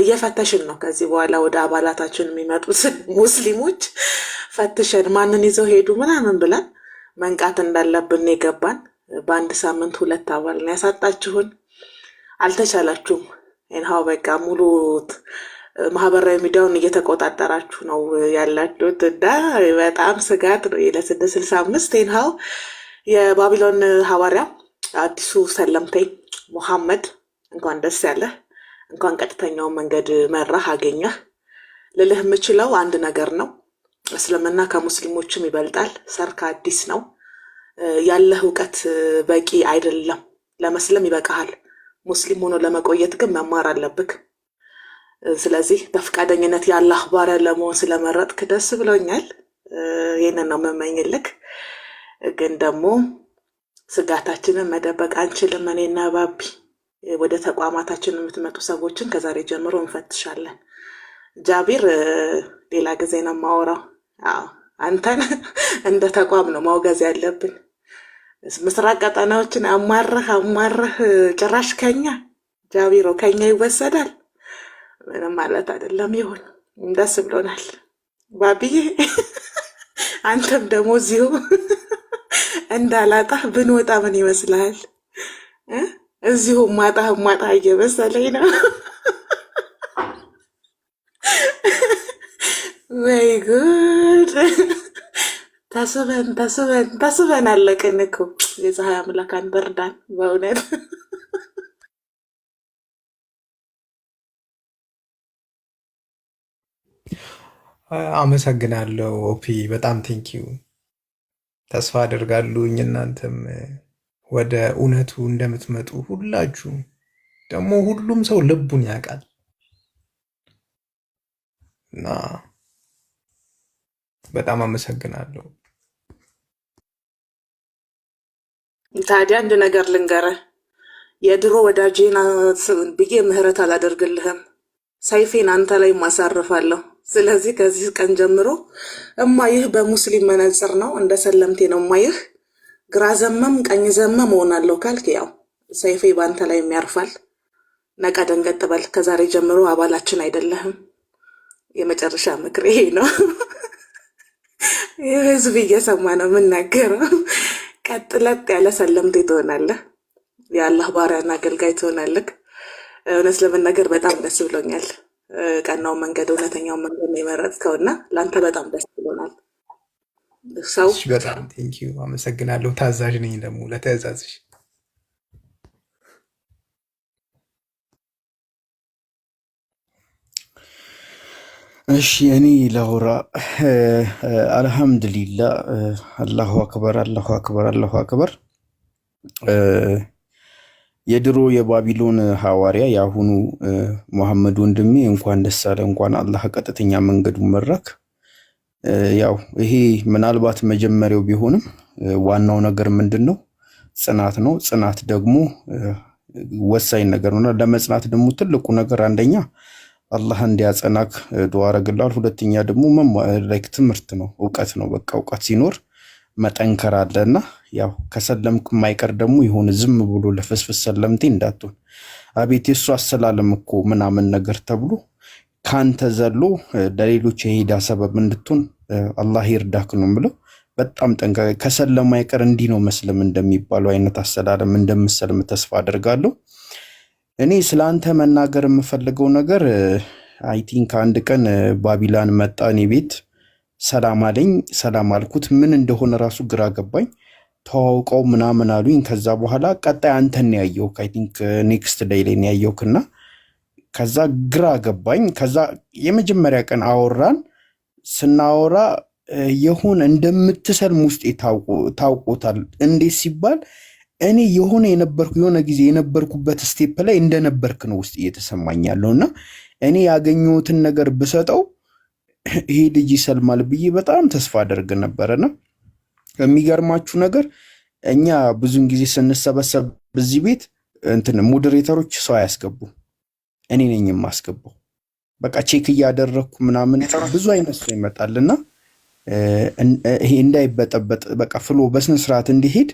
እየፈተሽን ነው ከዚህ በኋላ ወደ አባላታችን የሚመጡት ሙስሊሞች ፈትሸን ማንን ይዘው ሄዱ ምናምን ብለን መንቃት እንዳለብን የገባን። በአንድ ሳምንት 2 አባል ነው ያሳጣችሁን። አልተቻላችሁም። ይንሃው በቃ ሙሉ ማህበራዊ ሚዲያውን እየተቆጣጠራችሁ ነው ያላችሁት እና በጣም ስጋት ነው ለ665 ይንሃው የባቢሎን ሐዋርያ አዲሱ ሰለምተኝ ሙሐመድ እንኳን ደስ ያለህ። እንኳን ቀጥተኛውን መንገድ መራህ አገኘህ። ልልህ የምችለው አንድ ነገር ነው። እስልምና ከሙስሊሞችም ይበልጣል። ሰርክ አዲስ ነው። ያለህ እውቀት በቂ አይደለም። ለመስለም ይበቃሃል። ሙስሊም ሆኖ ለመቆየት ግን መማር አለብክ። ስለዚህ በፈቃደኝነት የአላህ ባሪያ ለመሆን ስለመረጥክ ደስ ብሎኛል። ይህንን ነው የምመኝልክ። ግን ደግሞ ስጋታችንን መደበቅ አንችልም። እኔና ባቢ ወደ ተቋማታችን የምትመጡ ሰዎችን ከዛሬ ጀምሮ እንፈትሻለን። ጃቢር ሌላ ጊዜ ነው የማወራው። አንተን እንደ ተቋም ነው ማውገዝ ያለብን። ምስራቅ ቀጠናዎችን አማረህ ጭራሽ ከኛ ጃቢሮ ከኛ ይወሰዳል። ምንም ማለት አይደለም። ይሁን፣ ደስ ብሎናል ባቢዬ። አንተም ደግሞ እዚሁ እንዳላጣህ ብንወጣ ምን ይመስልሃል? እዚሁ ማጣ እየመሰለኝ ነው። ወይ ጉድ! ተስበን አለቅን እኮ። የፀሐይ አምላክ አንተ እርዳን በእውነት። አመሰግናለሁ ኦፒ፣ በጣም ቴንኪዩ። ተስፋ አደርጋለሁኝ እናንተም ወደ እውነቱ እንደምትመጡ ሁላችሁ። ደግሞ ሁሉም ሰው ልቡን ያውቃል እና በጣም አመሰግናለሁ። ታዲያ አንድ ነገር ልንገርህ፣ የድሮ ወዳጄን ብዬ ምህረት አላደርግልህም። ሰይፌን አንተ ላይ ማሳርፋለሁ። ስለዚህ ከዚህ ቀን ጀምሮ እማይህ በሙስሊም መነጽር ነው፣ እንደ ሰለምቴ ነው እማይህ። ግራ ዘመም ቀኝ ዘመም እሆናለሁ ካልክ ያው ሰይፌ በአንተ ላይ የሚያርፋል። ነቃ ደንገጥ በል። ከዛሬ ጀምሮ አባላችን አይደለህም። የመጨረሻ ምክር ይሄ ነው። ህዝብ እየሰማ ነው የምናገረው። ቀጥለጥ ያለ ሰለምቴ ትሆናለህ። የአላህ ባሪያና አገልጋይ ትሆናለህ። እውነት ለመናገር በጣም ደስ ብሎኛል። ቀናው መንገድ እውነተኛው መንገድ ነው የመረጥከውና ለአንተ በጣም ደስ ብሎናል። ሰው በጣም ቴንኪዩ፣ አመሰግናለሁ። ታዛዥ ነኝ ደግሞ ለትዕዛዝሽ። እሺ እኔ ላውራ። አልሐምዱሊላ። አላሁ አክበር፣ አላሁ አክበር፣ አላሁ አክበር። የድሮ የባቢሎን ሐዋርያ የአሁኑ መሐመድ ወንድሜ እንኳን ደስ አለ። እንኳን አላህ ቀጥተኛ መንገዱ መራክ። ያው ይሄ ምናልባት መጀመሪያው ቢሆንም ዋናው ነገር ምንድን ነው? ጽናት ነው። ጽናት ደግሞ ወሳኝ ነገር ነው። ለመጽናት ደግሞ ትልቁ ነገር አንደኛ አላህ እንዲያጸናክ ዱዓ አረግልሃል። ሁለተኛ ደግሞ ትምህርት ነው፣ እውቀት ነው። በቃ እውቀት ሲኖር መጠንከር አለና ያው ከሰለምክ የማይቀር ደግሞ ይሁን ዝም ብሎ ለፍስፍስ ሰለምቴ እንዳትሆን። አቤት የሱ አሰላለም እኮ ምናምን ነገር ተብሎ ካንተ ዘሎ ለሌሎች የሄዳ ሰበብ እንድትሆን አላህ ይርዳክ ነው ብለው በጣም ጠንቀቅ። ከሰለማ አይቀር እንዲህ ነው መስለም እንደሚባለው አይነት አሰላለም እንደምሰልም ተስፋ አደርጋለሁ። እኔ ስላንተ መናገር የምፈልገው ነገር አይ ቲንክ አንድ ቀን ባቢላን መጣ እኔ ቤት ሰላም አለኝ። ሰላም አልኩት። ምን እንደሆነ ራሱ ግራ ገባኝ። ተዋውቀው ምናምን አሉኝ። ከዛ በኋላ ቀጣይ አንተን ያየው አይ ቲንክ ኔክስት ዴይ ላይ ያየውክና ከዛ ግራ ገባኝ። ከዛ የመጀመሪያ ቀን አወራን። ስናወራ የሆነ እንደምትሰልም ውስጥ ታውቆታል። እንዴት ሲባል እኔ የሆነ ጊዜ የነበርኩበት ስቴፕ ላይ እንደነበርክ ነው ውስጥ እየተሰማኝ ያለውና እኔ ያገኘሁትን ነገር ብሰጠው ይሄ ልጅ ይሰልማል ብዬ በጣም ተስፋ አደርግ ነበርና የሚገርማችሁ ነገር እኛ ብዙን ጊዜ ስንሰበሰብ በዚህ ቤት ሞዴሬተሮች ሰው አያስገቡ፣ እኔ ነኝ የማስገባው። በቃ ቼክ እያደረኩ ምናምን ብዙ አይነት ሰው ይመጣልና ይሄ እንዳይበጠበጥ በቃ ፍሎ በስነ ስርዓት እንዲሄድ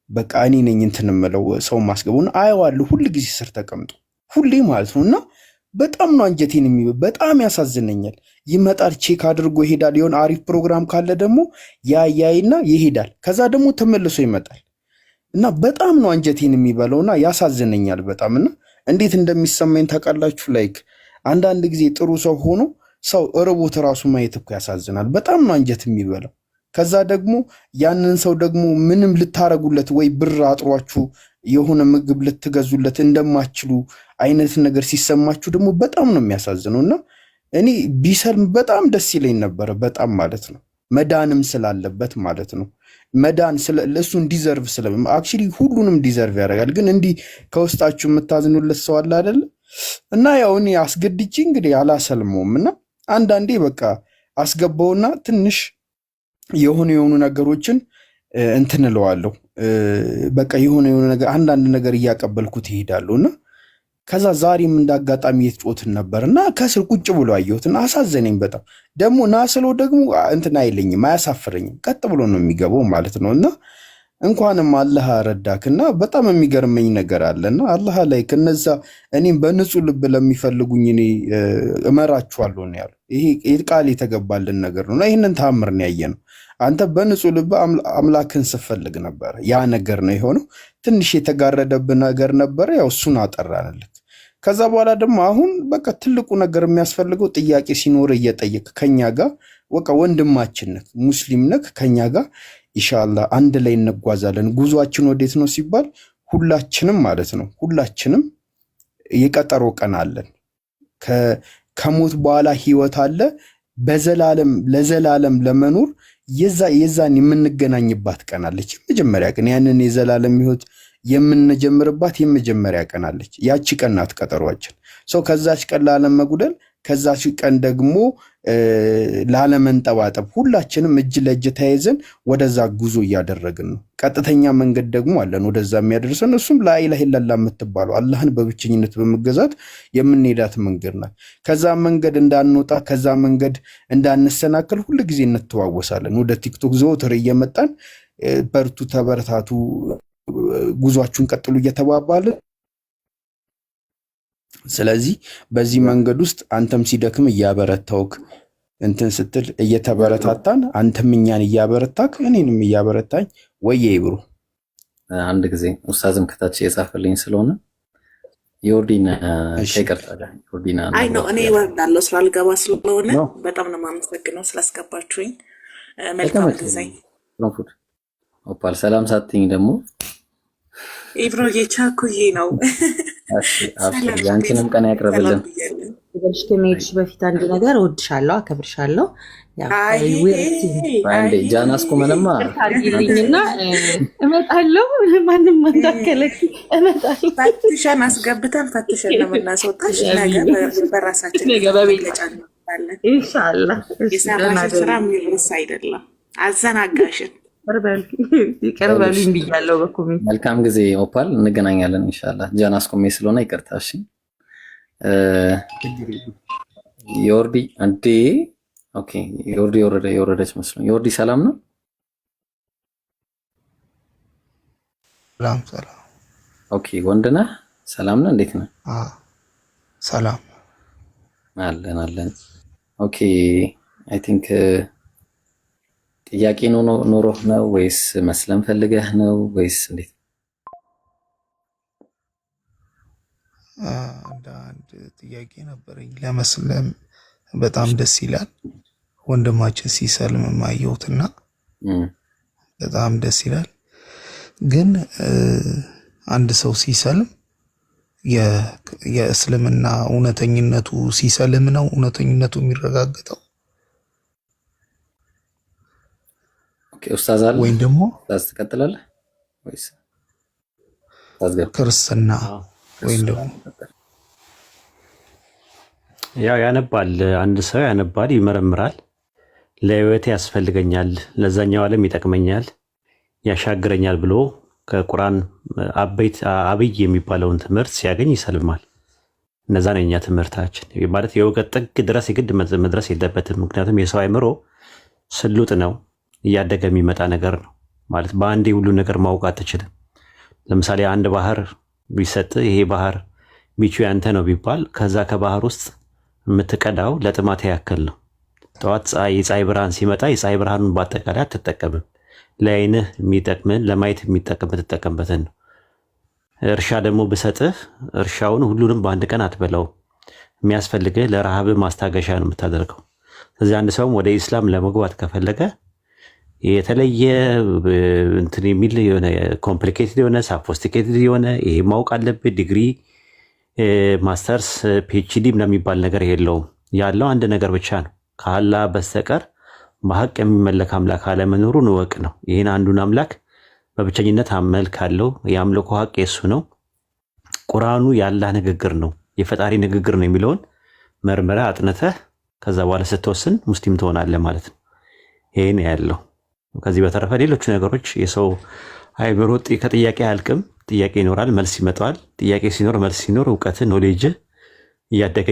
በቃ እኔ ነኝ የምለው ሰው ማስገቡና አየዋለሁ ሁሉ ጊዜ ስር ተቀምጦ ሁሌ ማለት ነውና በጣም ነው አንጀቴን በጣም ያሳዝነኛል። ይመጣል ቼክ አድርጎ ይሄዳል። የሆነ አሪፍ ፕሮግራም ካለ ደግሞ ያያይና ይሄዳል። ከዛ ደግሞ ተመልሶ ይመጣል እና በጣም ነው አንጀቴን የሚበላውና ያሳዝነኛል በጣምና እንዴት እንደሚሰማኝ ታውቃላችሁ? ላይክ አንዳንድ ጊዜ ጥሩ ሰው ሆኖ ሰው እርቦት ራሱ ማየት እኮ ያሳዝናል። በጣም ነው አንጀት የሚበላው ከዛ ደግሞ ያንን ሰው ደግሞ ምንም ልታረጉለት ወይ ብር አጥሯችሁ የሆነ ምግብ ልትገዙለት እንደማትችሉ አይነት ነገር ሲሰማችሁ ደግሞ በጣም ነው የሚያሳዝነው። እና እኔ ቢሰልም በጣም ደስ ይለኝ ነበረ፣ በጣም ማለት ነው። መዳንም ስላለበት ማለት ነው። መዳን ለእሱን ዲዘርቭ አክቹዋሊ ሁሉንም ዲዘርቭ ያደርጋል። ግን እንዲህ ከውስጣችሁ የምታዝኑለት ሰው አለ አይደለ? እና ያው እኔ አስገድጄ እንግዲህ አላሰልመውም እና አንዳንዴ በቃ አስገባውና ትንሽ የሆኑ ነገሮችን እንትን እለዋለሁ። በቃ የሆነ ነገር አንዳንድ ነገር እያቀበልኩት ይሄዳለሁ እና ከዛ ዛሬም እንዳጋጣሚ የተጮትን ነበር እና ከስር ቁጭ ብሎ አየሁትና አሳዘነኝ በጣም። ደግሞ ናስሎ ደግሞ እንትን አይለኝም፣ አያሳፍረኝም። ቀጥ ብሎ ነው የሚገባው ማለት ነው። እና እንኳንም አላህ ረዳክና በጣም የሚገርመኝ ነገር አለና አላህ ላይ ከነዛ እኔም በንጹህ ልብ ለሚፈልጉኝ እኔ እመራችኋለሁ ነው ያለው። ይሄ ቃል የተገባልን ነገር ነው እና ይህንን ተአምር ነው ያየነው። አንተ በንጹህ ልብ አምላክን ስትፈልግ ነበረ። ያ ነገር ነው የሆነው። ትንሽ የተጋረደብህ ነገር ነበረ፣ ያው እሱን አጠራንልክ። ከዛ በኋላ ደግሞ አሁን በቃ ትልቁ ነገር የሚያስፈልገው ጥያቄ ሲኖር እየጠየቅ ከኛ ጋር በቃ ወንድማችን ነክ ሙስሊም ነክ ከኛ ጋር ኢንሻአላህ አንድ ላይ እንጓዛለን። ጉዟችን ወዴት ነው ሲባል ሁላችንም ማለት ነው ሁላችንም የቀጠሮ ቀን አለን። ከሞት በኋላ ህይወት አለ። በዘላለም ለዘላለም ለመኖር የዛን የምንገናኝባት ቀን አለች። የመጀመሪያ ቀን ያንን የዘላለም ህይወት የምንጀምርባት የመጀመሪያ ቀን አለች። ያቺ ቀን ናት ቀጠሯችን። ሰው ከዛች ቀን ላለመጉደል ከዛች ቀን ደግሞ ላለመንጠባጠብ ሁላችንም እጅ ለእጅ ተያይዘን ወደዛ ጉዞ እያደረግን ነው። ቀጥተኛ መንገድ ደግሞ አለን ወደዛ የሚያደርሰን። እሱም ላኢላሀ ኢለላህ የምትባለው አላህን በብቸኝነት በመገዛት የምንሄዳት መንገድ ናት። ከዛ መንገድ እንዳንወጣ ከዛ መንገድ እንዳንሰናከል ሁሉ ጊዜ እንተዋወሳለን። ወደ ቲክቶክ ዘወትር እየመጣን በርቱ፣ ተበረታቱ፣ ጉዟችሁን ቀጥሉ እየተባባልን ስለዚህ በዚህ መንገድ ውስጥ አንተም ሲደክም እያበረታውክ እንትን ስትል እየተበረታታን አንተም እኛን እያበረታክ እኔንም እያበረታኝ ወየ ይብሩ። አንድ ጊዜ ኡስታዝም ከታች የጻፈልኝ ስለሆነ ዮርዲና ይቅርታ ዮርዲና አይ ነው እኔ ወርዳለሁ ስላልገባ ስለሆነ በጣም ነው የማመሰግነው ስላስገባችሁኝ። መልካም ጊዜ። ኦፓል ሰላም ሳትኝ ደግሞ ኢብሮዬ ቻኩዬ ነው። ያንቺንም ቀን ያቅርብልን። በልሽ ከመሄድሽ በፊት አንድ ነገር እወድሻለሁ፣ አከብርሻለሁ። ጃናስኩ ምንማ አርጊልኝና እመጣለሁ። ማንም እንዳከለክ እመጣለሁ። ፈትሸን አስገብተን ፈትሸን ነው የምናስወጣሽ። ነገር በራሳችን መግለጫ እንወጣለን ኢንሻአላህ። የሰራሽ ስራ የሚረሳ አይደለም። አዘናጋሽን ይቅር በሉኝ ብያለሁ በኮሜንት። መልካም ጊዜ ኦፓል፣ እንገናኛለን ኢንሻአላህ። ጃናስኩሜ ስለሆነ ይቅርታ እሺ። ዮርዲ አንዴ ኦኬ። ዮርዲ የወረደች መስሎኝ። ዮርዲ ሰላም ነው? ሰላም። ኦኬ ወንድ ነህ? ሰላም ነህ? እንዴት ነህ? ሰላም አለን። ኦኬ አይ ቲንክ ጥያቄ ኖሮህ ነው ወይስ መስለም ፈልገህ ነው ወይስ እንዴት? አንድ ጥያቄ ነበረኝ። ለመስለም በጣም ደስ ይላል። ወንድማችን ሲሰልም ማየሁትና በጣም ደስ ይላል። ግን አንድ ሰው ሲሰልም የእስልምና እውነተኝነቱ ሲሰልም ነው እውነተኝነቱ የሚረጋገጠው ኡስታዝ አለ ወይም ደግሞ ኡስታዝ ትቀጥላለህ ወይስ ክርስትና ወይም ደግሞ ያው ያነባል። አንድ ሰው ያነባል፣ ይመረምራል። ለህይወቴ ያስፈልገኛል፣ ለዛኛው ዓለም ይጠቅመኛል፣ ያሻግረኛል ብሎ ከቁርአን አብይ የሚባለውን ትምህርት ሲያገኝ ይሰልማል። እነዛ ነው የኛ ትምህርታችን። ማለት የእውቀት ጥግ ድረስ የግድ መድረስ የለበትም። ምክንያቱም የሰው አእምሮ ስሉጥ ነው፣ እያደገ የሚመጣ ነገር ነው። ማለት በአንዴ ሁሉ ነገር ማወቅ አትችልም። ለምሳሌ አንድ ባህር ቢሰጥ ይሄ ባህር ሚቹ ያንተ ነው ቢባል ከዛ ከባህር ውስጥ የምትቀዳው ለጥማት ያክል ነው። ጠዋት የፀሐይ ብርሃን ሲመጣ የፀሐይ ብርሃኑን በአጠቃላይ አትጠቀምም። ለዓይንህ የሚጠቅምን ለማየት የምትጠቀምበትን ነው። እርሻ ደግሞ ብሰጥህ እርሻውን ሁሉንም በአንድ ቀን አትበላው። የሚያስፈልግህ ለረሃብ ማስታገሻ ነው የምታደርገው። ስለዚህ አንድ ሰውም ወደ ኢስላም ለመግባት ከፈለገ የተለየ እንትን የሚል የሆነ ኮምፕሊኬትድ የሆነ ሳፖስቲኬትድ የሆነ ይሄ ማወቅ አለብህ ዲግሪ ማስተርስ ፒኤችዲ ምናምን የሚባል ነገር የለውም። ያለው አንድ ነገር ብቻ ነው፣ ከአላህ በስተቀር በሀቅ የሚመለክ አምላክ አለመኖሩን እወቅ ነው። ይህን አንዱን አምላክ በብቸኝነት አመልካለሁ። የአምልኮ ሀቅ የሱ ነው። ቁርአኑ የአላህ ንግግር ነው፣ የፈጣሪ ንግግር ነው የሚለውን መርምረህ አጥንተህ ከዛ በኋላ ስትወስን ሙስሊም ትሆናለህ ማለት ነው። ይሄን ያለው። ከዚህ በተረፈ ሌሎቹ ነገሮች የሰው አይምሮ ከጥያቄ አያልቅም። ጥያቄ ይኖራል፣ መልስ ይመጣዋል። ጥያቄ ሲኖር መልስ ሲኖር እውቀት ኖሌጅ እያደገ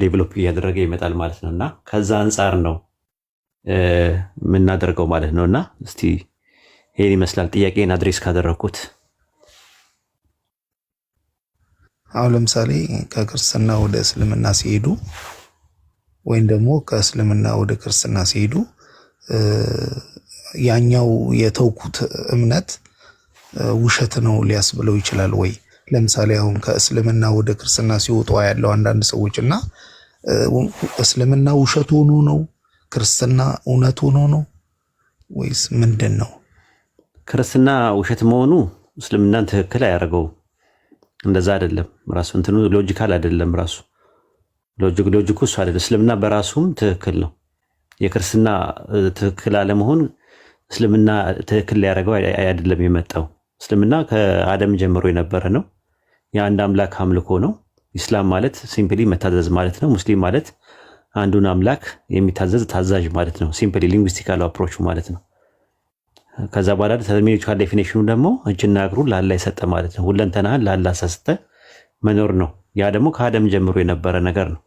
ዴቨሎፕ እያደረገ ይመጣል ማለት ነው። እና ከዛ አንጻር ነው የምናደርገው ማለት ነው። እና እስቲ ይሄን ይመስላል ጥያቄን አድሬስ ካደረግኩት። አሁን ለምሳሌ ከክርስትና ወደ እስልምና ሲሄዱ ወይም ደግሞ ከእስልምና ወደ ክርስትና ሲሄዱ ያኛው የተውኩት እምነት ውሸት ነው ሊያስብለው ይችላል ወይ? ለምሳሌ አሁን ከእስልምና ወደ ክርስትና ሲወጡ ያለው አንዳንድ ሰዎች እና እስልምና ውሸት ሆኖ ነው ክርስትና እውነት ሆኖ ነው ወይስ ምንድን ነው? ክርስትና ውሸት መሆኑ እስልምናን ትክክል አያደርገውም። እንደዛ አይደለም። ራሱ እንትኑ ሎጂካል አይደለም። ራሱ ሎጂኩ እሱ አይደለም። እስልምና በራሱም ትክክል ነው። የክርስትና ትክክል አለመሆን እስልምና ትክክል ሊያደርገው አይደለም የመጣው። እስልምና ከአደም ጀምሮ የነበረ ነው። የአንድ አምላክ አምልኮ ነው። ኢስላም ማለት ሲምፕሊ መታዘዝ ማለት ነው። ሙስሊም ማለት አንዱን አምላክ የሚታዘዝ ታዛዥ ማለት ነው። ሲምፕሊ ሊንግዊስቲካል አፕሮቹ ማለት ነው። ከዛ በኋላ ተርሚኔቲካል ዴፊኔሽኑ ደግሞ እጅና እግሩ ለአላህ የሰጠ ማለት ነው። ሁለንተናህን ለአላህ ሰጥተህ መኖር ነው። ያ ደግሞ ከአደም ጀምሮ የነበረ ነገር ነው።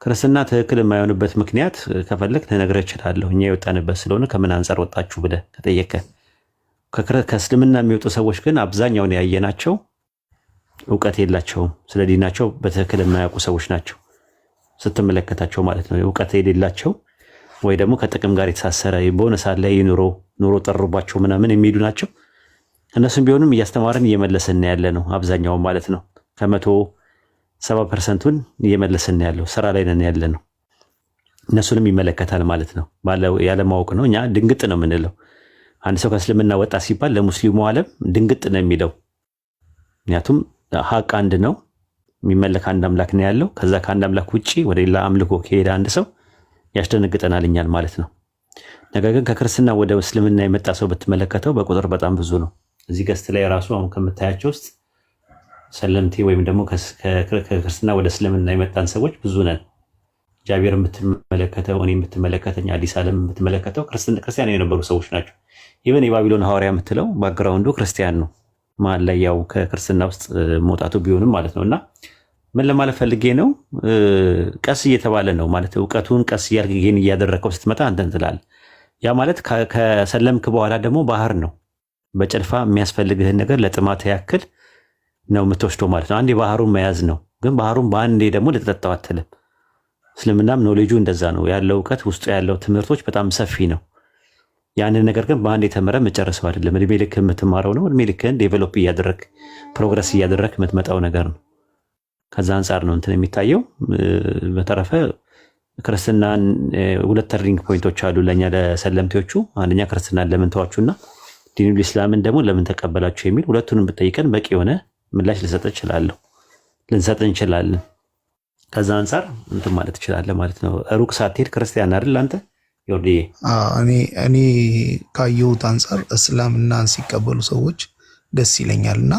ክርስትና ትክክል የማይሆንበት ምክንያት ከፈለግ ልነግርህ እችላለሁ። እኛ የወጣንበት ስለሆነ ከምን አንጻር ወጣችሁ ብለህ ከጠየቀህ፣ ከእስልምና የሚወጡ ሰዎች ግን አብዛኛውን ያየናቸው እውቀት የላቸውም። ስለ ዲናቸው በትክክል የማያውቁ ሰዎች ናቸው ስትመለከታቸው ማለት ነው። እውቀት የሌላቸው ወይ ደግሞ ከጥቅም ጋር የተሳሰረ በሆነ ሰዓት ላይ ኑሮ ጠሩባቸው ምናምን የሚሄዱ ናቸው። እነሱም ቢሆንም እያስተማረን እየመለስን ያለ ነው አብዛኛውን ማለት ነው። 170% እየመለስን ያለው ስራ ላይ ነን ያለ ነው። እነሱንም ይመለከታል ማለት ነው። ያለማወቅ ነው። እኛ ድንግጥ ነው የምንለው። አንድ ሰው ከእስልምና ወጣ ሲባል ለሙስሊሙ ዓለም ድንግጥ ነው የሚለው። ምክንያቱም ሀቅ አንድ ነው፣ የሚመለክ አንድ አምላክ ነው ያለው። ከዛ ከአንድ አምላክ ውጭ ወደ ሌላ አምልኮ ከሄደ አንድ ሰው ያስደነግጠናል እኛን ማለት ነው። ነገር ግን ከክርስትና ወደ እስልምና የመጣ ሰው ብትመለከተው በቁጥር በጣም ብዙ ነው። እዚህ ገስት ላይ ራሱ አሁን ከምታያቸው ውስጥ ሰለምቴ ወይም ደግሞ ከክርስትና ወደ እስልምና የመጣን ሰዎች ብዙ ነን። ጃቢር የምትመለከተው፣ እኔ የምትመለከተኝ፣ አዲስ ዓለም የምትመለከተው ክርስቲያን የነበሩ ሰዎች ናቸው። ኢቨን የባቢሎን ሐዋርያ የምትለው ባክግራውንዱ ክርስቲያን ነው። መሀል ላይ ያው ከክርስትና ውስጥ መውጣቱ ቢሆንም ማለት ነው። እና ምን ለማለት ፈልጌ ነው፣ ቀስ እየተባለ ነው ማለት እውቀቱን ቀስ እያልክ ጌን እያደረከው ስትመጣ አንተን ትላለህ። ያ ማለት ከሰለምክ በኋላ ደግሞ ባህር ነው። በጭልፋ የሚያስፈልግህን ነገር ለጥማት ያክል ነው የምትወስደው ማለት ነው። አንዴ ባህሩን መያዝ ነው። ግን ባህሩን በአንዴ ደግሞ ልትጠጣው አትልም። እስልምናም ኖሌጁ እንደዛ ነው ያለው። እውቀት ውስጡ ያለው ትምህርቶች በጣም ሰፊ ነው። ያንን ነገር ግን በአንድ የተመረ መጨረሰው አይደለም። እድሜ ልክ የምትማረው ነው። እድሜ ልክህን ዴቨሎፕ እያደረግ ፕሮግረስ እያደረግ የምትመጣው ነገር ነው። ከዛ አንጻር ነው እንትን የሚታየው። በተረፈ ክርስትናን ሁለት ተርኒንግ ፖይንቶች አሉ ለእኛ ለሰለምቴዎቹ። አንደኛ ክርስትናን ለምን ተዋችሁና ዲኑል ኢስላምን ደግሞ ለምን ተቀበላችሁ የሚል ሁለቱንም ብጠይቀን በቂ የሆነ ምላሽ ልንሰጥ እንችላለን። ከዛ አንጻር እንትን ማለት ትችላለህ ማለት ነው። ሩቅ ሳትሄድ ክርስቲያን አይደል አንተ ዮርዲዬ? እኔ ካየሁት አንጻር እስልምናን ሲቀበሉ ሰዎች ደስ ይለኛል እና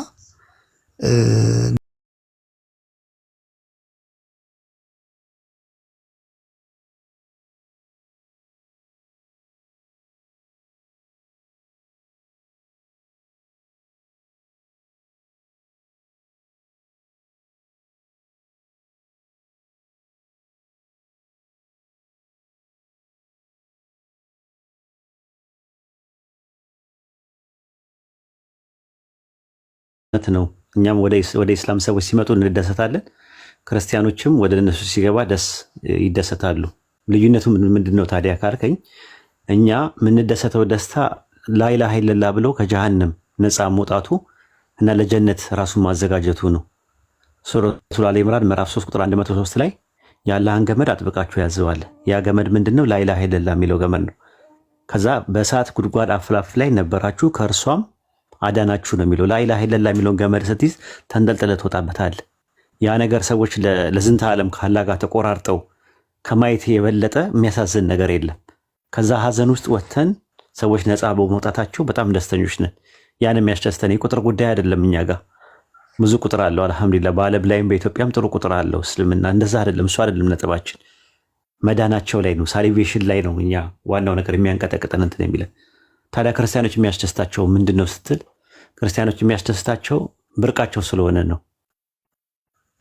ነው። እኛም ወደ ኢስላም ሰዎች ሲመጡ እንደሰታለን። ክርስቲያኖችም ወደ እነሱ ሲገባ ደስ ይደሰታሉ። ልዩነቱ ምንድን ነው ታዲያ ካልከኝ፣ እኛ የምንደሰተው ደስታ ላኢላሃ ኢለላህ ብለው ከጀሃነም ነፃ መውጣቱ እና ለጀነት ራሱን ማዘጋጀቱ ነው። ሱረቱል አሊ ኢምራን ምዕራፍ 3 ቁጥር 103 ላይ የአላህን ገመድ አጥብቃችሁ ያዘዋል። ያ ገመድ ምንድነው? ላኢላሃ ኢለላህ የሚለው ገመድ ነው። ከዛ በእሳት ጉድጓድ አፍላፍ ላይ ነበራችሁ፣ ከእርሷም አዳናችሁ ነው የሚለው። ላኢላሃ ኢለላህ የሚለውን ገመድ ስትይዝ ተንጠልጥለህ ትወጣበታለህ። ያ ነገር ሰዎች ለዝንተ ዓለም ከአላህ ጋር ተቆራርጠው ከማየት የበለጠ የሚያሳዝን ነገር የለም። ከዛ ሀዘን ውስጥ ወጥተን ሰዎች ነፃ በመውጣታቸው በጣም ደስተኞች ነን። ያን የሚያስደስተን የቁጥር ጉዳይ አይደለም። እኛ ጋር ብዙ ቁጥር አለው አልሐምዱሊላህ። በዓለም ላይም በኢትዮጵያም ጥሩ ቁጥር አለው እስልምና። እንደዛ አይደለም፣ እሱ አይደለም ነጥባችን። መዳናቸው ላይ ነው፣ ሳሊቬሽን ላይ ነው እኛ ዋናው ነገር የሚያንቀጠቅጠን እንትን የሚለን። ታዲያ ክርስቲያኖች የሚያስደስታቸው ምንድን ነው ስትል፣ ክርስቲያኖች የሚያስደስታቸው ብርቃቸው ስለሆነ ነው።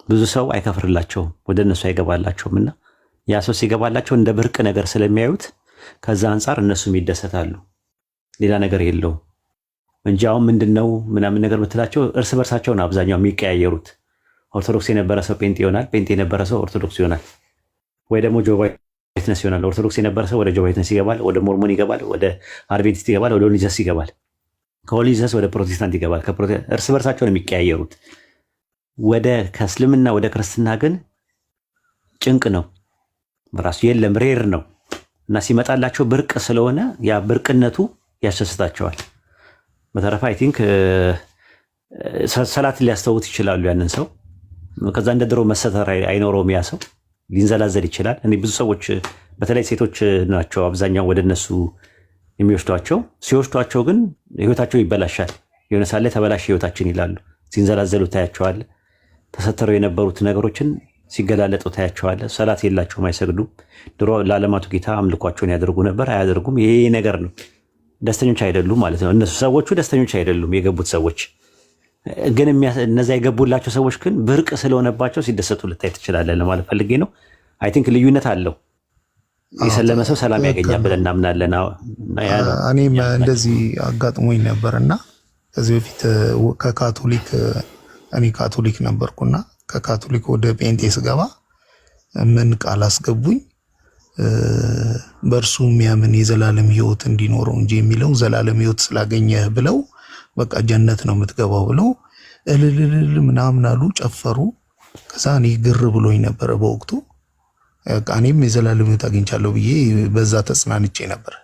ብዙ ሰው አይከፍርላቸውም፣ ወደ እነሱ አይገባላቸውም። እና ያ ሰው ሲገባላቸው እንደ ብርቅ ነገር ስለሚያዩት ከዛ አንጻር እነሱም ይደሰታሉ። ሌላ ነገር የለውም እንጂ አሁን ምንድነው ምናምን ነገር ብትላቸው እርስ በርሳቸው ነው አብዛኛው የሚቀያየሩት። ኦርቶዶክስ የነበረ ሰው ጴንጤ ይሆናል፣ ጴንጤ የነበረ ሰው ኦርቶዶክስ ይሆናል፣ ወይ ደግሞ ጆባ ዊትነስ ይሆናል። ኦርቶዶክስ የነበረ ሰው ወደ ጆባ ዊትነስ ይገባል፣ ወደ ሞርሞን ይገባል፣ ወደ አድቬንቲስት ይገባል፣ ወደ ሆሊዘስ ይገባል፣ ከሆሊዘስ ወደ ፕሮቴስታንት ይገባል። እርስ በርሳቸው ነው የሚቀያየሩት። ከእስልምና ወደ ክርስትና ግን ጭንቅ ነው በራሱ የለም፣ ሬር ነው እና ሲመጣላቸው ብርቅ ስለሆነ ያ ብርቅነቱ ያስደስታቸዋል። በተረፈ አይ ቲንክ ሰላት ሊያስተውት ይችላሉ ያንን ሰው። ከዛ እንደ ድሮ መሰተር አይኖረውም፣ ያ ሰው ሊንዘላዘል ይችላል። እኔ ብዙ ሰዎች በተለይ ሴቶች ናቸው አብዛኛው ወደ እነሱ የሚወስዷቸው። ሲወስዷቸው ግን ህይወታቸው ይበላሻል። የሆነ ሳለ ተበላሽ ህይወታችን ይላሉ። ሲንዘላዘሉ ታያቸዋል። ተሰተረው የነበሩት ነገሮችን ሲገላለጡ ታያቸዋል። ሰላት የላቸውም፣ አይሰግዱም። ድሮ ለዓለማቱ ጌታ አምልኳቸውን ያደርጉ ነበር፣ አያደርጉም። ይሄ ነገር ነው። ደስተኞች አይደሉም ማለት ነው። እነሱ ሰዎቹ ደስተኞች አይደሉም። የገቡት ሰዎች ግን እነዛ የገቡላቸው ሰዎች ግን ብርቅ ስለሆነባቸው ሲደሰቱ ልታይ ትችላለህ ለማለት ፈልጌ ነው። አይ ቲንክ ልዩነት አለው። የሰለመ ሰው ሰላም ያገኛል ብለን እናምናለን። እኔም እንደዚህ አጋጥሞኝ ነበር እና ከዚህ በፊት ከካቶሊክ እኔ ካቶሊክ ነበርኩና ከካቶሊክ ወደ ጴንጤ ስገባ ምን ቃል አስገቡኝ፣ በእርሱ የሚያምን የዘላለም ሕይወት እንዲኖረው እንጂ የሚለው ዘላለም ሕይወት ስላገኘህ ብለው በቃ ጀነት ነው የምትገባው ብለው እልልልል ምናምን አሉ፣ ጨፈሩ። ከዛ እኔ ግር ብሎኝ ነበረ በወቅቱ። እኔም የዘላለም ሕይወት አግኝቻለሁ ብዬ በዛ ተጽናንቼ ነበር።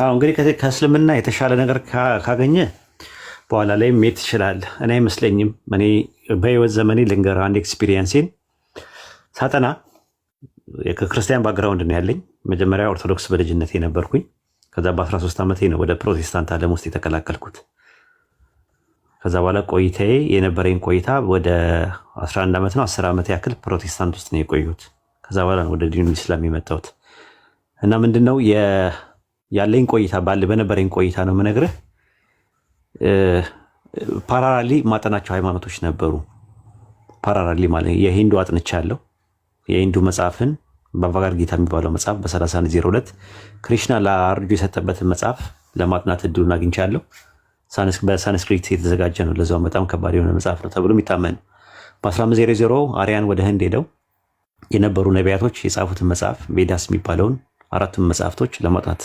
እንግዲህ ከእስልምና የተሻለ ነገር ካገኘ በኋላ ላይ መሄድ ትችላለህ። እኔ አይመስለኝም። እኔ በህይወት ዘመኔ ልንገርህ አንድ ኤክስፒሪየንሴን ሳጠና ከክርስቲያን ባክግራውንድ ነው ያለኝ። መጀመሪያ ኦርቶዶክስ በልጅነቴ ነበርኩኝ። ከዛ በ13 ዓመቴ ነው ወደ ፕሮቴስታንት ዓለም ውስጥ የተቀላቀልኩት። ከዛ በኋላ ቆይታዬ የነበረኝ ቆይታ ወደ 11 ዓመት ነው፣ 10 ዓመት ያክል ፕሮቴስታንት ውስጥ ነው የቆዩት። ከዛ በኋላ ወደ ዲኑ ኢስላም የመጣሁት እና ምንድነው ያለኝ ቆይታ በነበረኝ ቆይታ ነው የምነግርህ። ፓራራሊ ማጠናቸው ሃይማኖቶች ነበሩ። ፓራራሊ ማለት የሂንዱ አጥንቻለሁ። የሂንዱ መጽሐፍን በቫጋድ ጊታ የሚባለው መጽሐፍ በ3102 ክሪሽና ለአርጁ የሰጠበትን መጽሐፍ ለማጥናት እድሉን አግኝቻለሁ። በሳንስክሪት የተዘጋጀ ነው። ለዛው በጣም ከባድ የሆነ መጽሐፍ ነው ተብሎ የሚታመን ነው። በ1500 አርያን ወደ ህንድ ሄደው የነበሩ ነቢያቶች የጻፉትን መጽሐፍ ቬዳስ የሚባለውን 4ቱን መጽሐፍቶች ለማጥናት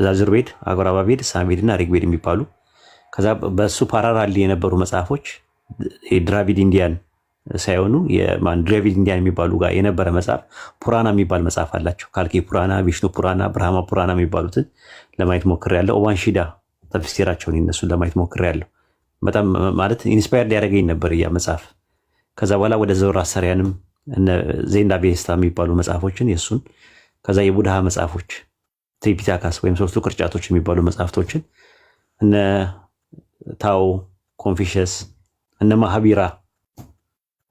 ዛዙርቤድ፣ አጎራባቤድ፣ ሳሜድ እና ሪግቤድ የሚባሉ ከዛ በሱ ፓራራሊ የነበሩ መጽሐፎች ድራቪድ ኢንዲያን ሳይሆኑ ድራቪድ ኢንዲያን የሚባሉ ጋር የነበረ መጽሐፍ ፑራና የሚባል መጽሐፍ አላቸው። ካልኪ ፑራና፣ ቪሽኑ ፑራና፣ ብርሃማ ፑራና የሚባሉትን ለማየት ሞክሬያለሁ። ኦባንሺዳ ተፍሲራቸውን እነሱን ለማየት ሞክሬያለሁ። በጣም ማለት ኢንስፓየርድ ያደረገኝ ነበር ያ መጽሐፍ። ከዛ በኋላ ወደ ዘውራስተሪያንም ዜንዳ ቤስታ የሚባሉ መጽሐፎችን የሱን ከዛ የቡድሃ መጽሐፎች ትሪፒታካስ ወይም 3ቱ ቅርጫቶች የሚባሉ መጽሐፍቶችን እነ ታኦ፣ ኮንፊሽየስ፣ እነ ማሃቢራ፣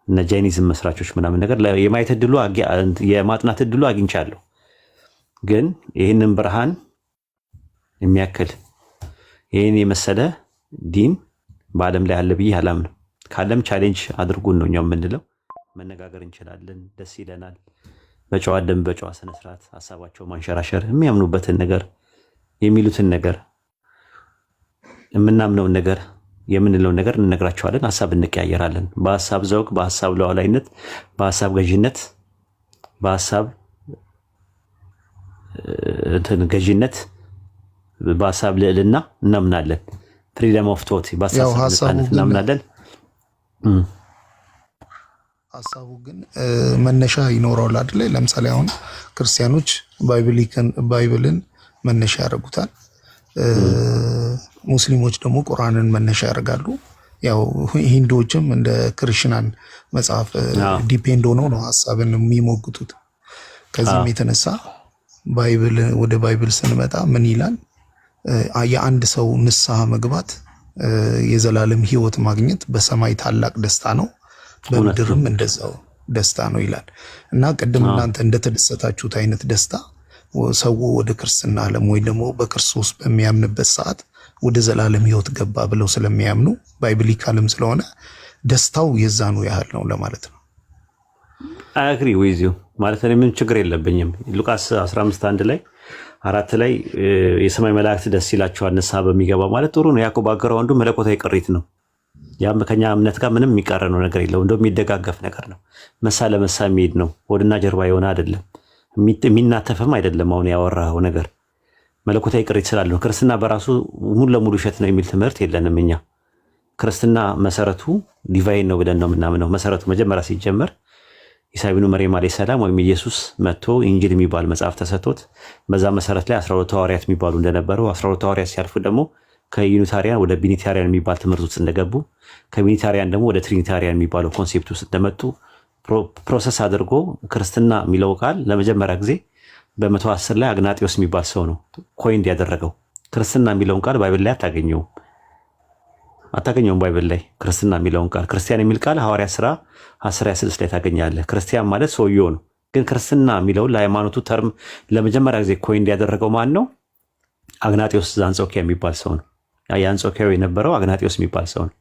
እነ ጃይኒዝም መስራቾች ምናምን ነገር የማየት እድሉ የማጥናት እድሉ አግኝቻለሁ። ግን ይህንን ብርሃን የሚያክል ይህን የመሰለ ዲን በዓለም ላይ አለ ብዬ አላምንም። ካለም ቻሌንጅ አድርጉን ነው እኛው የምንለው። መነጋገር እንችላለን፣ ደስ ይለናል። በጨዋ ደንብ በጨዋ ስነስርዓት ሀሳባቸው ማንሸራሸር፣ የሚያምኑበትን ነገር የሚሉትን ነገር የምናምነውን ነገር የምንለውን ነገር እንነግራቸዋለን። ሀሳብ እንቀያየራለን። በሀሳብ ዘውግ፣ በሀሳብ ሉዓላዊነት፣ በሀሳብ ገዥነት፣ በሀሳብ ገዥነት፣ በሀሳብ ልዕልና እናምናለን። ፍሪደም ኦፍ ቶት በሀሳብ ነፃነት እናምናለን። ሀሳቡ ግን መነሻ ይኖረዋል አይደለ? ለምሳሌ አሁን ክርስቲያኖች ባይብልን መነሻ ያደርጉታል፣ ሙስሊሞች ደግሞ ቁርአንን መነሻ ያደርጋሉ። ያው ሂንዶችም እንደ ክርስቲያን መጽሐፍ ዲፔንድ ሆነው ነው ሀሳብን የሚሞግቱት። ከዚህም የተነሳ ወደ ባይብል ስንመጣ ምን ይላል? የአንድ ሰው ንስሐ መግባት የዘላለም ሕይወት ማግኘት በሰማይ ታላቅ ደስታ ነው፣ በምድርም እንደዛው ደስታ ነው ይላል እና ቅድም እናንተ እንደተደሰታችሁት አይነት ደስታ ሰው ወደ ክርስትና ዓለም ወይ ደግሞ በክርስቶስ በሚያምንበት ሰዓት ወደ ዘላለም ሕይወት ገባ ብለው ስለሚያምኑ ባይብሊካልም ስለሆነ ደስታው የዛኑ ያህል ነው ለማለት ነው። አግሪ ዊዝ ዩ ማለት ነው። ምን ችግር የለብኝም። ሉቃስ 15:1 ላይ 4 ላይ የሰማይ መላእክት ደስ ይላቸዋል ንስሐ በሚገባ ማለት ጥሩ ነው። ያዕቆብ ባግራውንዱ መለኮታዊ ቅሪት ነው። ያም ከኛ እምነት ጋር ምንም የሚቃረነው ነገር የለው። እንደው የሚደጋገፍ ነገር ነው። መሳ ለመሳ የሚሄድ ነው። ሆድና ጀርባ የሆነ አይደለም፣ የሚናተፍም አይደለም። አሁን ያወራው ነገር መለኮታዊ ቅሪት ስላለው ክርስትና በራሱ ሙሉ ለሙሉ ውሸት ነው የሚል ትምህርት የለንም እኛ። ክርስትና መሰረቱ ዲቫይን ነው ብለን ነው የምናምነው። መሰረቱ መጀመሪያ ሲጀመር ኢሳ ኢብኑ መርየም አለይሂ ሰላም ወይም ኢየሱስ መጥቶ ኢንጂል የሚባል መጽሐፍ ተሰጥቶት በዛ መሰረት ላይ 12 ሐዋርያት የሚባሉ እንደነበሩ 12 ሐዋርያት ሲያልፉ ደግሞ ከዩኒታሪያን ወደ ቢኒታሪያን የሚባል ትምህርት ውስጥ እንደገቡ ከቢኒታሪያን ደግሞ ወደ ትሪኒታሪያን የሚባለው ኮንሴፕት ውስጥ እንደመጡ ፕሮሰስ አድርጎ ክርስትና የሚለው ቃል ለመጀመሪያ ጊዜ በ110 ላይ አግናጢዮስ የሚባል ሰው ነው ኮይንድ ያደረገው። ክርስትና የሚለውን ቃል ባይብል ላይ አታገኘውም። ባይብል ላይ ክርስትና የሚለውን ቃል ክርስቲያን የሚል ቃል ሐዋርያ ሥራ 10:26 ላይ ታገኛለህ። ክርስቲያን ማለት ሰውየው ነው። ግን ክርስትና የሚለውን ለሃይማኖቱ ተርም ለመጀመሪያ ጊዜ ኮይንድ ያደረገው ማን ነው? አግናጢዮስ ዘአንጾኪያ የሚባል ሰው ነው። የአንጾኪያው የነበረው አግናጢዮስ የሚባል ሰው ነው።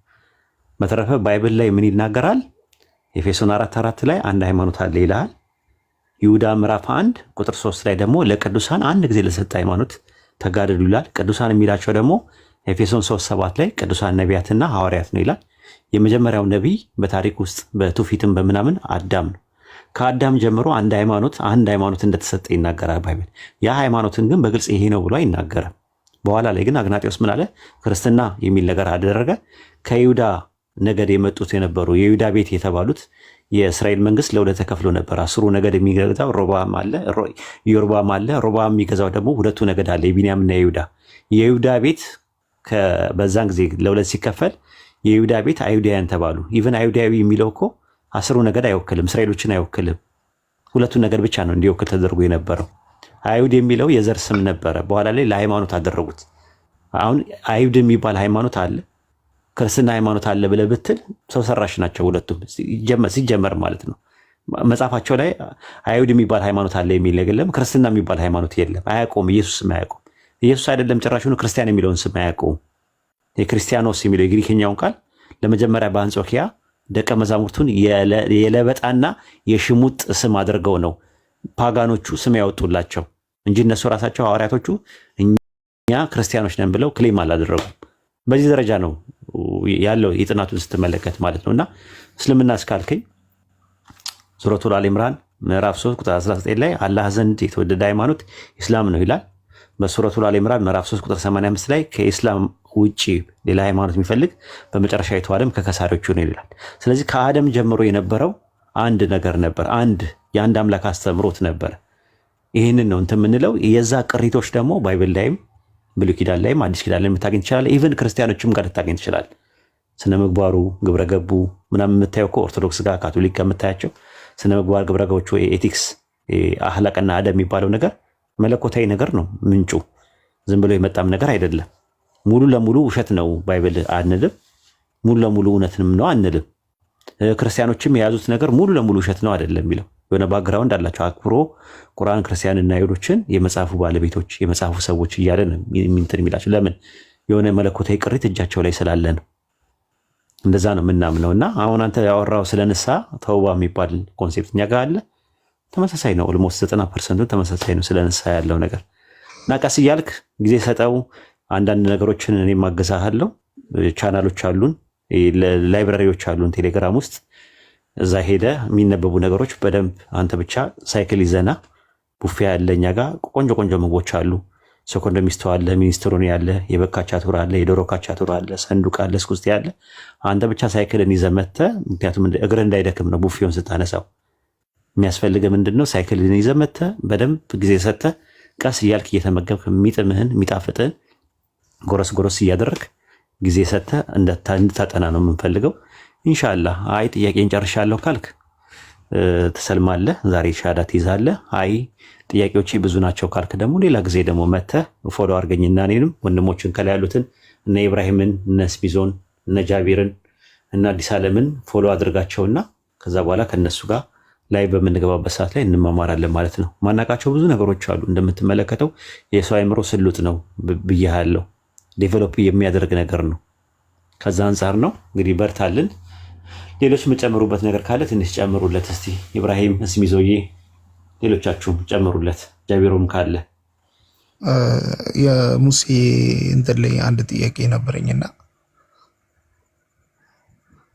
በተረፈ ባይብል ላይ ምን ይናገራል? ኤፌሶን 4:4 ላይ አንድ ሃይማኖት አለ ይላል። ይሁዳ ምዕራፍ 1 ቁጥር 3 ላይ ደግሞ ለቅዱሳን አንድ ጊዜ ለሰጠ ሃይማኖት ተጋደሉ ይላል። ቅዱሳን የሚላቸው ደግሞ ኤፌሶን 3:7 ላይ ቅዱሳን ነቢያትና ሐዋርያት ነው ይላል። የመጀመሪያው ነቢይ በታሪክ ውስጥ በትውፊትም በምናምን አዳም ነው። ከአዳም ጀምሮ አንድ ሃይማኖት እንደተሰጠ ይናገራል ባይብል። ያ ሃይማኖትን ግን በግልጽ ይሄ ነው ብሎ አይናገርም። በኋላ ላይ ግን አግናጢዮስ ምን አለ? ክርስትና የሚል ነገር አደረገ። ከይሁዳ ነገድ የመጡት የነበሩ የይሁዳ ቤት የተባሉት የእስራኤል መንግስት ለሁለት ተከፍሎ ነበር። 10 ነገድ የሚገዛው ሮብዓም አለ፣ ዮርብዓም አለ። ሮብዓም የሚገዛው ደግሞ 2 ነገድ አለ፣ የቢንያምና የይሁዳ። የይሁዳ ቤት በዛን ጊዜ ለሁለት ሲከፈል የይሁዳ ቤት አይሁዳውያን ተባሉ። ኢቨን አይሁዳዊ የሚለው እኮ 10 ነገድ አይወክልም፣ እስራኤሎችን አይወክልም። 2 ነገድ ብቻ ነው እንዲወክል ተደርጎ የነበረው። አይሁድ የሚለው የዘር ስም ነበረ። በኋላ ላይ ለሃይማኖት አደረጉት። አሁን አይሁድ የሚባል ሃይማኖት አለ፣ ክርስትና ሃይማኖት አለ ብለህ ብትል ሰው ሰራሽ ናቸው ሁለቱም ሲጀመር ማለት ነው። መጽሐፋቸው ላይ አይሁድ የሚባል ሃይማኖት አለ የሚል ነገር የለም። ክርስትና የሚባል ሃይማኖት የለም። አያውቁም። ኢየሱስም አያውቁም። ኢየሱስ አይደለም ጭራሹኑ ክርስቲያን የሚለውን ስም አያውቁም። የክርስቲያኖስ የሚለው የግሪክኛውን ቃል ለመጀመሪያ በአንጾኪያ ደቀ መዛሙርቱን የለበጣና የሽሙጥ ስም አድርገው ነው ፓጋኖቹ ስም ያወጡላቸው እንጂ እነሱ ራሳቸው ሐዋርያቶቹ እኛ ክርስቲያኖች ነን ብለው ክሌም አላደረጉም። በዚህ ደረጃ ነው ያለው የጥናቱን ስትመለከት ማለት ነውና እስልምና እስካልከኝ ሱረቱል አሊ ኢምራን ምዕራፍ 3 ቁጥር 19 ላይ አላህ ዘንድ የተወደደ ሃይማኖት ኢስላም ነው ይላል። በሱረቱል አሊ ኢምራን ምዕራፍ 3 ቁጥር 85 ላይ ከኢስላም ውጪ ሌላ ሃይማኖት የሚፈልግ በመጨረሻይቱ ዓለም ከከሳሪዎቹ ነው ይላል። ስለዚህ ከአደም ጀምሮ የነበረው አንድ ነገር ነበር፣ የአንድ አምላክ አስተምሮት ነበር። ይህንን ነው እንትን የምንለው። የዛ ቅሪቶች ደግሞ ባይብል ላይም ብሉይ ኪዳን ላይም አዲስ ኪዳን ላይ ልታገኝ ትችላለህ። ኢቨን ክርስቲያኖችም ጋር ልታገኝ ትችላለህ። ስነ ምግባሩ ግብረ ገቡ ምናምን የምታየው እኮ ኦርቶዶክስ ጋር ካቶሊክ ጋር የምታያቸው ስነ ምግባር ግብረ ገቦች ወይ ኤቲክስ አህላቅና አደብ የሚባለው ነገር መለኮታዊ ነገር ነው ምንጩ። ዝም ብሎ የመጣም ነገር አይደለም። ሙሉ ለሙሉ ውሸት ነው ባይብል አንልም፣ ሙሉ ለሙሉ እውነትንም ነው አንልም። ክርስቲያኖችም የያዙት ነገር ሙሉ ለሙሉ ውሸት ነው አይደለም የሚለው የሆነ ባክግራውንድ አላቸው። አክብሮ ቁርአን ክርስቲያንና አይሁዶችን የመጽሐፉ ባለቤቶች የመጽሐፉ ሰዎች እያለ ነው እንትን የሚላቸው። ለምን? የሆነ መለኮታዊ ቅሪት እጃቸው ላይ ስላለ ነው። እንደዛ ነው የምናምነው። እና አሁን አንተ ያወራው ስለ ንስሐ ተውባ የሚባል ኮንሴፕት እኛ ጋር አለ። ተመሳሳይ ነው። ኦልሞስት 90% ተመሳሳይ ነው ስለ ንስሐ ያለው ነገር። እና ቀስ እያልክ ጊዜ ሰጠው። አንዳንድ ነገሮችን እኔ ማገዛሃለሁ። ቻናሎች አሉን፣ ላይብራሪዎች አሉን ቴሌግራም ውስጥ። እዛ ሄደ የሚነበቡ ነገሮች በደንብ አንተ ብቻ ሳይክል ይዘና ቡፌ ያለ እኛ ጋር ቆንጆ ቆንጆ ምግቦች አሉ። ሰኮንዶ ሚስቶ አለ፣ ሚኒስትሩን ያለ፣ የበግ ቱር አለ፣ የዶሮ ቱር አለ፣ ሰንዱቅ አለ፣ እስኩስቴ አለ። አንተ ብቻ ሳይክልን ይዘህ መተህ፣ ምክንያቱም እግር እንዳይደክም ነው ቡፌውን ስታነሳው የሚያስፈልገ ምንድን ነው? ሳይክልን ይዘህ መተህ በደንብ ጊዜ ሰተህ ቀስ እያልክ እየተመገብክ የሚጥምህን የሚጣፍጥህን ጎረስ ጎረስ እያደረግ ጊዜ ሰተህ እንድታጠና ነው የምንፈልገው። ኢንሻላህ አይ ጥያቄን ጨርሻለሁ ካልክ ትሰልማለህ፣ ዛሬ ሻዳ ትይዛለህ። አይ ጥያቄዎች ብዙ ናቸው ካልክ ደግሞ ሌላ ጊዜ ደግሞ መተህ ፎሎ አድርገኝና እኔንም ወንድሞችን ከላይ ያሉትን እነ ኢብራሂምን እነ ስሚዞን እነ ጃቢርን እና አዲስ ዓለምን ፎሎ አድርጋቸውና ከዛ በኋላ ከነሱ ጋር ላይ በምንገባበት ሰዓት ላይ እንማማራለን ማለት ነው። ማናቃቸው ብዙ ነገሮች አሉ። እንደምትመለከተው የሰው አእምሮ ስሉጥ ነው ብያለሁ። ዴቨሎፕ የሚያደርግ ነገር ነው። ከዛ አንጻር ነው እንግዲህ በርታልን። ሌሎች የምጨምሩበት ነገር ካለ ትንሽ ጨምሩለት እስቲ። ኢብራሂም እስሚዞዬ፣ ሌሎቻችሁም ጨምሩለት። ጃቢሮም ካለ የሙሴ እንትን ላይ አንድ ጥያቄ ነበረኝና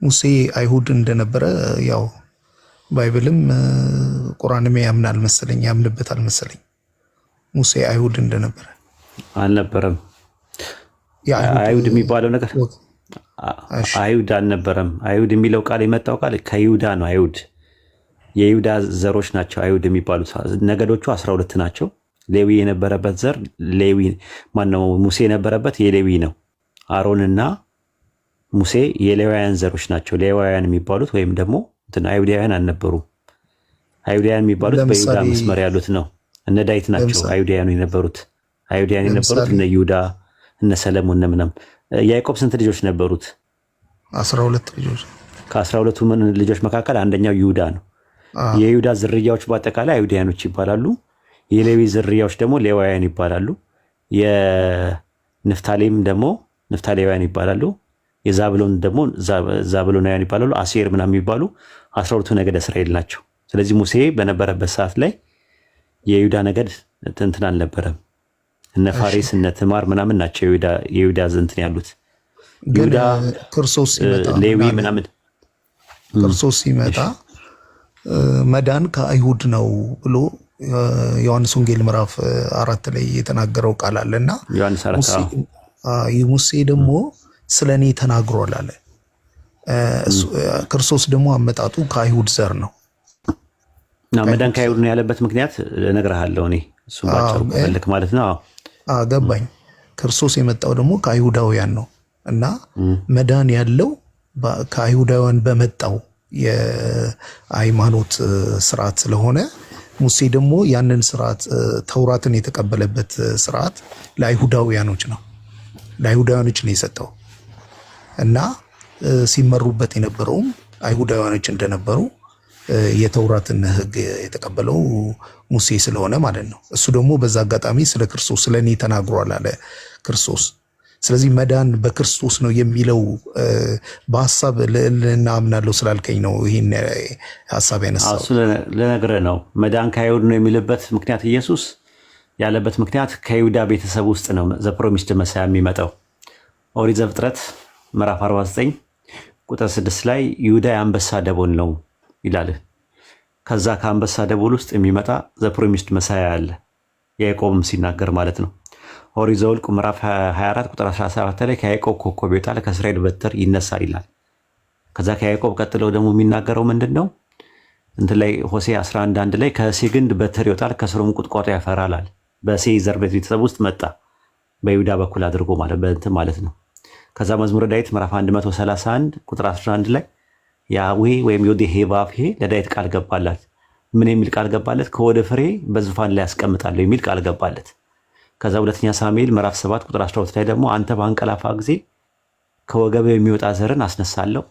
ሙሴ አይሁድ እንደነበረ ያው ባይብልም ቁርአንም ያምናል መሰለኝ፣ ያምንበታል መሰለኝ። ሙሴ አይሁድ እንደነበረ አልነበረም። አይሁድ የሚባለው ነገር አይሁድ አልነበረም። አይሁድ የሚለው ቃል የመጣው ቃል ከይሁዳ ነው። አይሁድ የይሁዳ ዘሮች ናቸው። አይሁድ የሚባሉት ነገዶቹ 12 ናቸው። ሌዊ የነበረበት ዘር ሌዊ ማነው? ሙሴ የነበረበት የሌዊ ነው። አሮንና ሙሴ የሌዋውያን ዘሮች ናቸው። ሌዋውያን የሚባሉት ወይም ደግሞ አይሁዳውያን አልነበሩም። አይሁዳውያን የሚባሉት በይሁዳ መስመር ያሉት ነው። እነ ዳዊት ናቸው አይሁዳውያን የነበሩት። አይሁዳውያን የነበሩት እነ ይሁዳ እነ ሰለሞን እነ ምናምን። ያዕቆብ ስንት ልጆች ነበሩት? 12 ልጆች። ከ12ቱ ልጆች መካከል አንደኛው ይሁዳ ነው። የይሁዳ ዝርያዎች በአጠቃላይ አይሁዳውያኖች ይባላሉ። የሌዊ ዝርያዎች ደግሞ ሌዋውያን ይባላሉ። የንፍታሌም ደግሞ ንፍታሌዋያን ይባላሉ። የዛብሎን ደግሞ ዛብሎናውያን ይባላሉ። አሴር ምናምን የሚባሉ 12ቱ ነገድ እስራኤል ናቸው። ስለዚህ ሙሴ በነበረበት ሰዓት ላይ የይሁዳ ነገድ እንትን አልነበረም። እነ ፋሬስ እነ ትማር ምናምን ናቸው የይሁዳ እንትን ያሉት። ይሁዳ ክርስቶስ ሲመጣ ሌዊ ምናምን ክርስቶስ ሲመጣ መዳን ከአይሁድ ነው ብሎ ዮሐንስ ወንጌል ምዕራፍ 4 ላይ የተናገረው ቃል አለና ሙሴ ደግሞ ስለኔ ተናግሯል አለ። ክርስቶስ ደግሞ አመጣጡ ከአይሁድ ዘር ነው። መዳን ከአይሁድ ነው ያለበት ምክንያት እነግርሃለሁ እኔ እሱ ባጭሩ ፈልክ ማለት ነው። ገባኝ። ክርስቶስ የመጣው ደግሞ ከአይሁዳውያን ነው እና መዳን ያለው ከአይሁዳውያን በመጣው የሃይማኖት ስርዓት ስለሆነ ሙሴ ደግሞ ያንን ስርዓት ተውራትን የተቀበለበት ስርዓት ለአይሁዳውያኖች ነው ነው የሰጠው እና ሲመሩበት የነበረውም አይሁዳውያኖች እንደነበሩ የተውራትን ሕግ የተቀበለው ሙሴ ስለሆነ ማለት ነው። እሱ ደግሞ በዛ አጋጣሚ ስለ ክርስቶስ ስለኔ ተናግሯል አለ ክርስቶስ። ስለዚህ መዳን በክርስቶስ ነው የሚለው በሐሳብ ልዕልና አምናለሁ ስላልከኝ ነው ይሄን ሐሳብ ያነሳው። እሱ ለነገርህ ነው መዳን ከአይሁድ ነው የሚልበት ምክንያት ኢየሱስ ያለበት ምክንያት ከይሁዳ ቤተሰብ ውስጥ ነው ዘ ፕሮሚስድ መሳያ የሚመጣው። ኦሪት ዘፍጥረት ምዕራፍ 49 ቁጥር 6 ላይ ይሁዳ የአንበሳ ደቦል ነው ይላል። ከዛ ከአንበሳ ደቦል ውስጥ የሚመጣ ዘ ፕሮሚስድ መሳያ አለ፣ ያዕቆብም ሲናገር ማለት ነው። ኦሪት ዘኍልቍ ምዕራፍ 24 ቁጥር 17 ላይ ከያዕቆብ ኮከብ ይወጣል ከእስራኤል በትር ይነሳል ይላል። ከዛ ከያዕቆብ ቀጥለው ደግሞ የሚናገረው ምንድን ነው? እንትን ላይ ሆሴዕ 11:1 ላይ ከእሴይ ግንድ በትር ይወጣል ከስሩም ቁጥቋጦ ያፈራል አለ። በእሴይ ዘር ቤተሰብ ውስጥ መጣ በይሁዳ በኩል አድርጎ በእንትን ማለት ነው። ከዛ መዝሙረ ዳዊት ምዕራፍ 131 ቁጥር 11 ላይ ያዌ ወይም ዮዴሄ ባፌ ለዳዊት ቃል ገባላት። ምን የሚል ቃል ገባለት? ከወደ ፍሬ በዙፋን ላይ ያስቀምጣለሁ የሚል ቃል ገባለት። ከዛ ሁለተኛ ሳሙኤል ምዕራፍ 7 ቁጥር 12 ላይ ደግሞ አንተ በአንቀላፋ ጊዜ ከወገብ የሚወጣ ዘርን አስነሳለሁ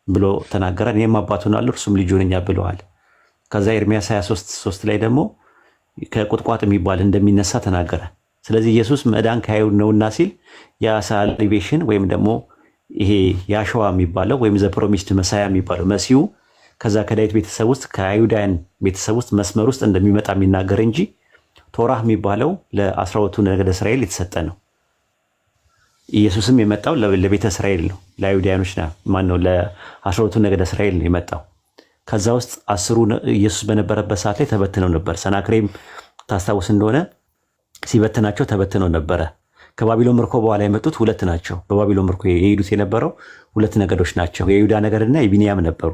ብሎ ተናገረ። እኔም አባቱ ሆናለሁ እርሱም ልጁ ነኝ ብለዋል። ከዛ ኤርምያስ 23:3 ላይ ደግሞ ከቁጥቋጥ የሚባል እንደሚነሳ ተናገረ። ስለዚህ ኢየሱስ መዳን ከአይሁድ ነውና ሲል የሳልቬሽን ወይም ደግሞ ይሄ ያሸዋ የሚባለው ወይም ዘ ፕሮሚስድ መሳያ የሚባለው መሲሁ ከዛ ከዳዊት ቤተሰብ ውስጥ ከአይሁዳውያን ቤተሰብ ውስጥ መስመር ውስጥ እንደሚመጣ የሚናገር እንጂ ቶራህ የሚባለው ለ12ቱ ነገደ እስራኤል የተሰጠ ነው። ኢየሱስም የመጣው ለቤተ እስራኤል ነው፣ ለአይሁዳውያኖች ማነው ለ12ቱ ነገደ እስራኤል ነው የመጣው። ከዛ ውስጥ 10ሩ ኢየሱስ በነበረበት ሰዓት ላይ ተበትነው ነበር። ሰናክሬም ታስታውስ እንደሆነ ሲበትናቸው ተበትነው ነበረ። ከባቢሎን ምርኮ በኋላ የመጡት ሁለት ናቸው። በባቢሎን ምርኮ የሄዱት የነበረው ሁለት ነገዶች ናቸው፣ የይሁዳ ነገድና የቢንያም ነበሩ።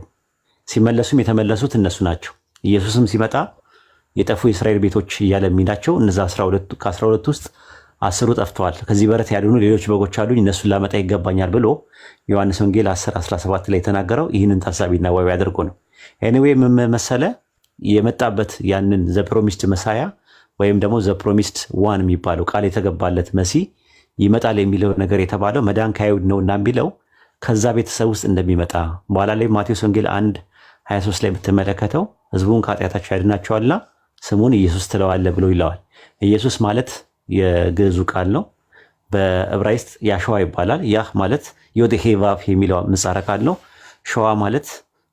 ሲመለሱም የተመለሱት እነሱ ናቸው። ኢየሱስም ሲመጣ የጠፉ የእስራኤል ቤቶች እያለ የሚላቸው እነዛ ከ12 ውስጥ 10ሩ ጠፍተዋል። ከዚህ በረት ያልሆኑ ሌሎች በጎች አሉኝ፣ እነሱን ላመጣ ይገባኛል ብሎ ዮሐንስ ወንጌል 10:17 ላይ የተናገረው ይህንን ታሳቢና ዋቢ አድርጎ ነው። ኤኒዌይ ምን መሰለ የመጣበት ያንን ዘፕሮሚስድ መሳያ ወይም ደግሞ ዘፕሮሚስድ ዋን የሚባለው ቃል የተገባለት መሲህ ይመጣል የሚለው ነገር የተባለው መዳን ከአይሁድ ነው እና የሚለው ከዛ ቤተሰብ ውስጥ እንደሚመጣ በኋላ ላይ ማቴዎስ ወንጌል 1:23 ላይ የምትመለከተው ህዝቡን ከኃጢአታቸው ያድናቸዋልና ስሙን ኢየሱስ ትለዋለህ ብሎ ይለዋል። ኢየሱስ ማለት የግዕዙ ቃል ነው። በዕብራይስጥ ያሸዋ ይባላል። ያህ ማለት ዮዴሄቫፍ የሚለው ምጻረ ቃል ነው። ሸዋ ማለት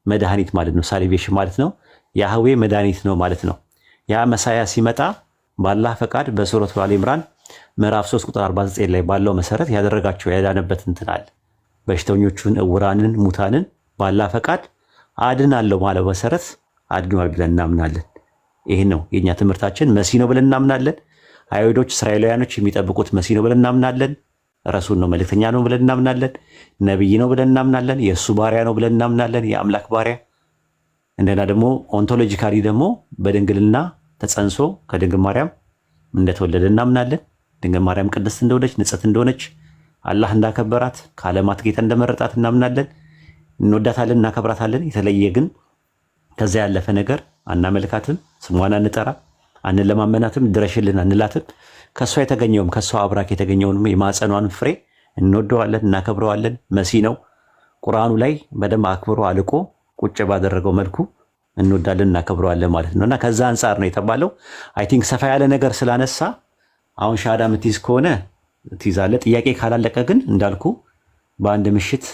መድኃኒት ማለት ነው። ሳሊቬሽን ማለት ነው። ያህዌ መድኃኒት ነው ማለት ነው። ያ መሳያ ሲመጣ በአላህ ፈቃድ በሱረቱ አሊ ኢምራን ምዕራፍ 3 ቁጥር 49 ላይ ባለው መሰረት ያደረጋቸው ያዳነበት እንትን አለ። በሽተኞቹን፣ እውራንን፣ ሙታንን በአላህ ፈቃድ አድናለሁ ማለት መሰረት አድኗል ብለን እናምናለን። ይህን ነው የኛ ትምህርታችን። መሲህ ነው ብለን እናምናለን። አይሁዶች እስራኤላውያኖች የሚጠብቁት መሲህ ነው ብለን እናምናለን። ረሱል ነው መልእክተኛ ነው ብለን እናምናለን። ነቢይ ነው ብለን እናምናለን። የእሱ ባሪያ ነው ብለን እናምናለን። የአምላክ ባሪያ እንደና ደግሞ ኦንቶሎጂካሊ ደግሞ በድንግልና ተጸንሶ ከድንግል ማርያም እንደተወለደ እናምናለን። ድንግል ማርያም ቅድስት እንደሆነች ንጽሕት እንደሆነች አላህ እንዳከበራት ከዓለማት ጌታ እንደመረጣት እናምናለን። እንወዳታለን፣ እናከብራታለን። የተለየ ግን ከዛ ያለፈ ነገር አናመልካትም፣ ስሟን አንጠራ፣ አንለማመናትም፣ ድረሽልን አንላትም። ከእሷ የተገኘውም ከእሷ አብራክ የተገኘውን የማፀኗን ፍሬ እንወደዋለን፣ እናከብረዋለን። መሲህ ነው። ቁርአኑ ላይ በደንብ አክብሮ አልቆ ቁጭ ባደረገው መልኩ እንወዳለን፣ እናከብረዋለን ማለት ነው። እና ከዛ አንጻር ነው የተባለው። አይ ቲንክ ሰፋ ያለ ነገር ስላነሳ አሁን ሻሃዳ የምትይዝ ከሆነ ትይዛለህ። ጥያቄ ካላለቀ ግን እንዳልኩ በአንድ ምሽት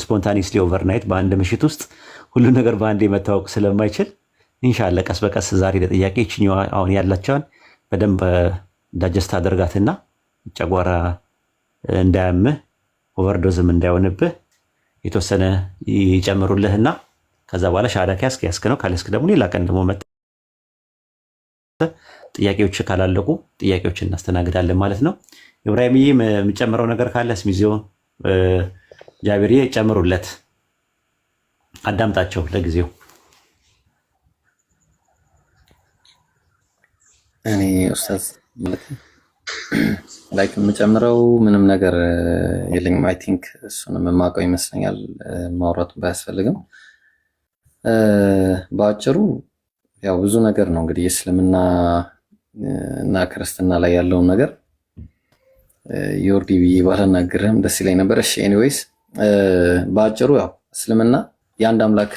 ስፖንታኒስሊ ኦቨርናይት በአንድ ምሽት ውስጥ ሁሉ ነገር በአንዴ መታወቅ ስለማይችል ኢንሻአላህ ቀስ በቀስ ዛሬ ለጥያቄ ይችኛው አሁን ያላቸውን በደንብ ዳጀስት አደርጋትና ጨጓራ እንዳያምህ ኦቨርዶዝም እንዳይሆንብህ የተወሰነ ይጨምሩልህና ከዛ በኋላ ሻሃዳ ከያዝክ ነው፣ ካልያዝክ ደግሞ ሌላ ቀን ደግሞ ጥያቄዎች ካላለቁ ጥያቄዎችን እናስተናግዳለን ማለት ነው። ኢብራሂምዬ የምጨምረው ነገር ካለ ስሚዚዮ ጃቢርዬ ጨምሩለት፣ አዳምጣቸው ለጊዜው። እኔ ኡስታዝ ማለት ላይክ የምጨምረው ምንም ነገር የለኝም። አይ ቲንክ እሱንም የማውቀው ይመስለኛል፣ ማውራቱ ባያስፈልግም። በአጭሩ ያው ብዙ ነገር ነው እንግዲህ እስልምና እና ክርስትና ላይ ያለውን ነገር ዮርዲ ብዬ ባልናገርህም ደስ ይለኝ ነበር። እሺ ኤኒዌይስ በአጭሩ ያው እስልምና የአንድ አምላክ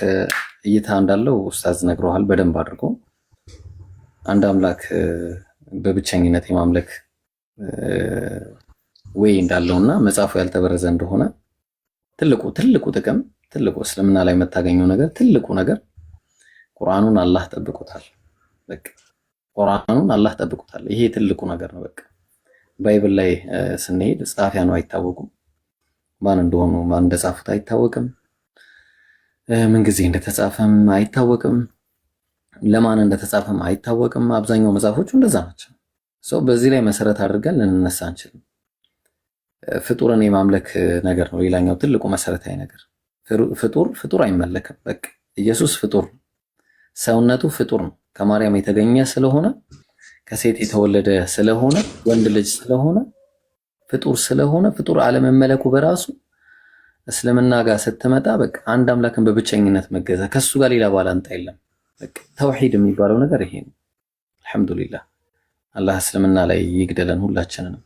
እይታ እንዳለው ኡስታዝ ነግረዋል በደንብ አድርጎ። አንድ አምላክ በብቸኝነት የማምለክ ወይ እንዳለውና መጽሐፉ ያልተበረዘ እንደሆነ ትልቁ ጥቅም ትልቁ እስልምና ላይ የምታገኘው ነገር ትልቁ ነገር ቁርአኑን አላህ ጠብቆታል። በቃ ቁርአኑን አላህ ጠብቆታል። ይሄ ትልቁ ነገር ነው። በቃ ባይብል ላይ ስንሄድ ጸሐፊያኑ አይታወቁም፣ ማን እንደሆኑ ማን እንደጻፉት አይታወቅም፣ ምን ጊዜ እንደተጻፈም አይታወቅም፣ ለማን እንደተጻፈም አይታወቅም። አብዛኛው መጽሐፎቹ እንደዛ ናቸው። ሰው በዚህ ላይ መሰረት አድርገን ልንነሳ አንችልም። ፍጡርን የማምለክ ነገር ነው ሌላኛው ትልቁ መሰረታዊ ነገር። ፍጡር አይመለክም። በቃ ኢየሱስ ፍጡር ነው። ሰውነቱ ፍጡር ነው። ከማርያም የተገኘ ስለሆነ ከሴት የተወለደ ስለሆነ ወንድ ልጅ ስለሆነ ፍጡር አለመመለኩ በራሱ እስልምና ጋር ስትመጣ በቃ አንድ አምላክን በብቸኝነት መገዛ ከሱ ጋር ሌላ ባላንጣ የለም። በቃ ተውሂድ የሚባለው ነገር ይሄ ነው። አልሐምዱሊላህ አላህ እስልምና ላይ ይግደለን ሁላችንንም።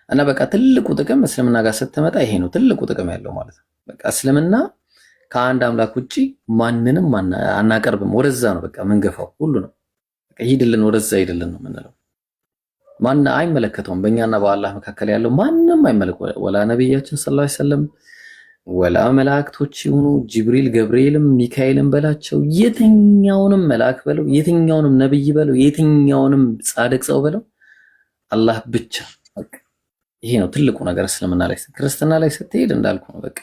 እና በቃ ትልቁ ጥቅም እስልምና ጋር ስትመጣ ይሄ ነው ትልቁ ጥቅም ያለው ማለት ነው። በቃ እስልምና ከአንድ አምላክ ውጪ ማንንም አናቀርብም። ወደዛ ነው በቃ ምንገፋው ሁሉ ነው። በቃ ሂድልን ወደዛ ሂድልን ነው የምንለው። ማን አይመለከተውም። በእኛና በአላህ መካከል ያለው ማንም አይመለከተው። ወላ ነብያችን ሰለላሁ ዐለይሂ ወሰለም ወላ መላእክቶች ይሁኑ ጅብሪል፣ ገብርኤልም፣ ሚካኤልም በላቸው የትኛውንም መልአክ በለው የትኛውንም ነብይ በለው የትኛውንም ጻድቅ ሰው በለው አላህ ብቻ። በቃ ይሄ ነው ትልቁ ነገር እስልምና ላይ። ክርስትና ላይ ስትሄድ እንዳልኩ ነው በቃ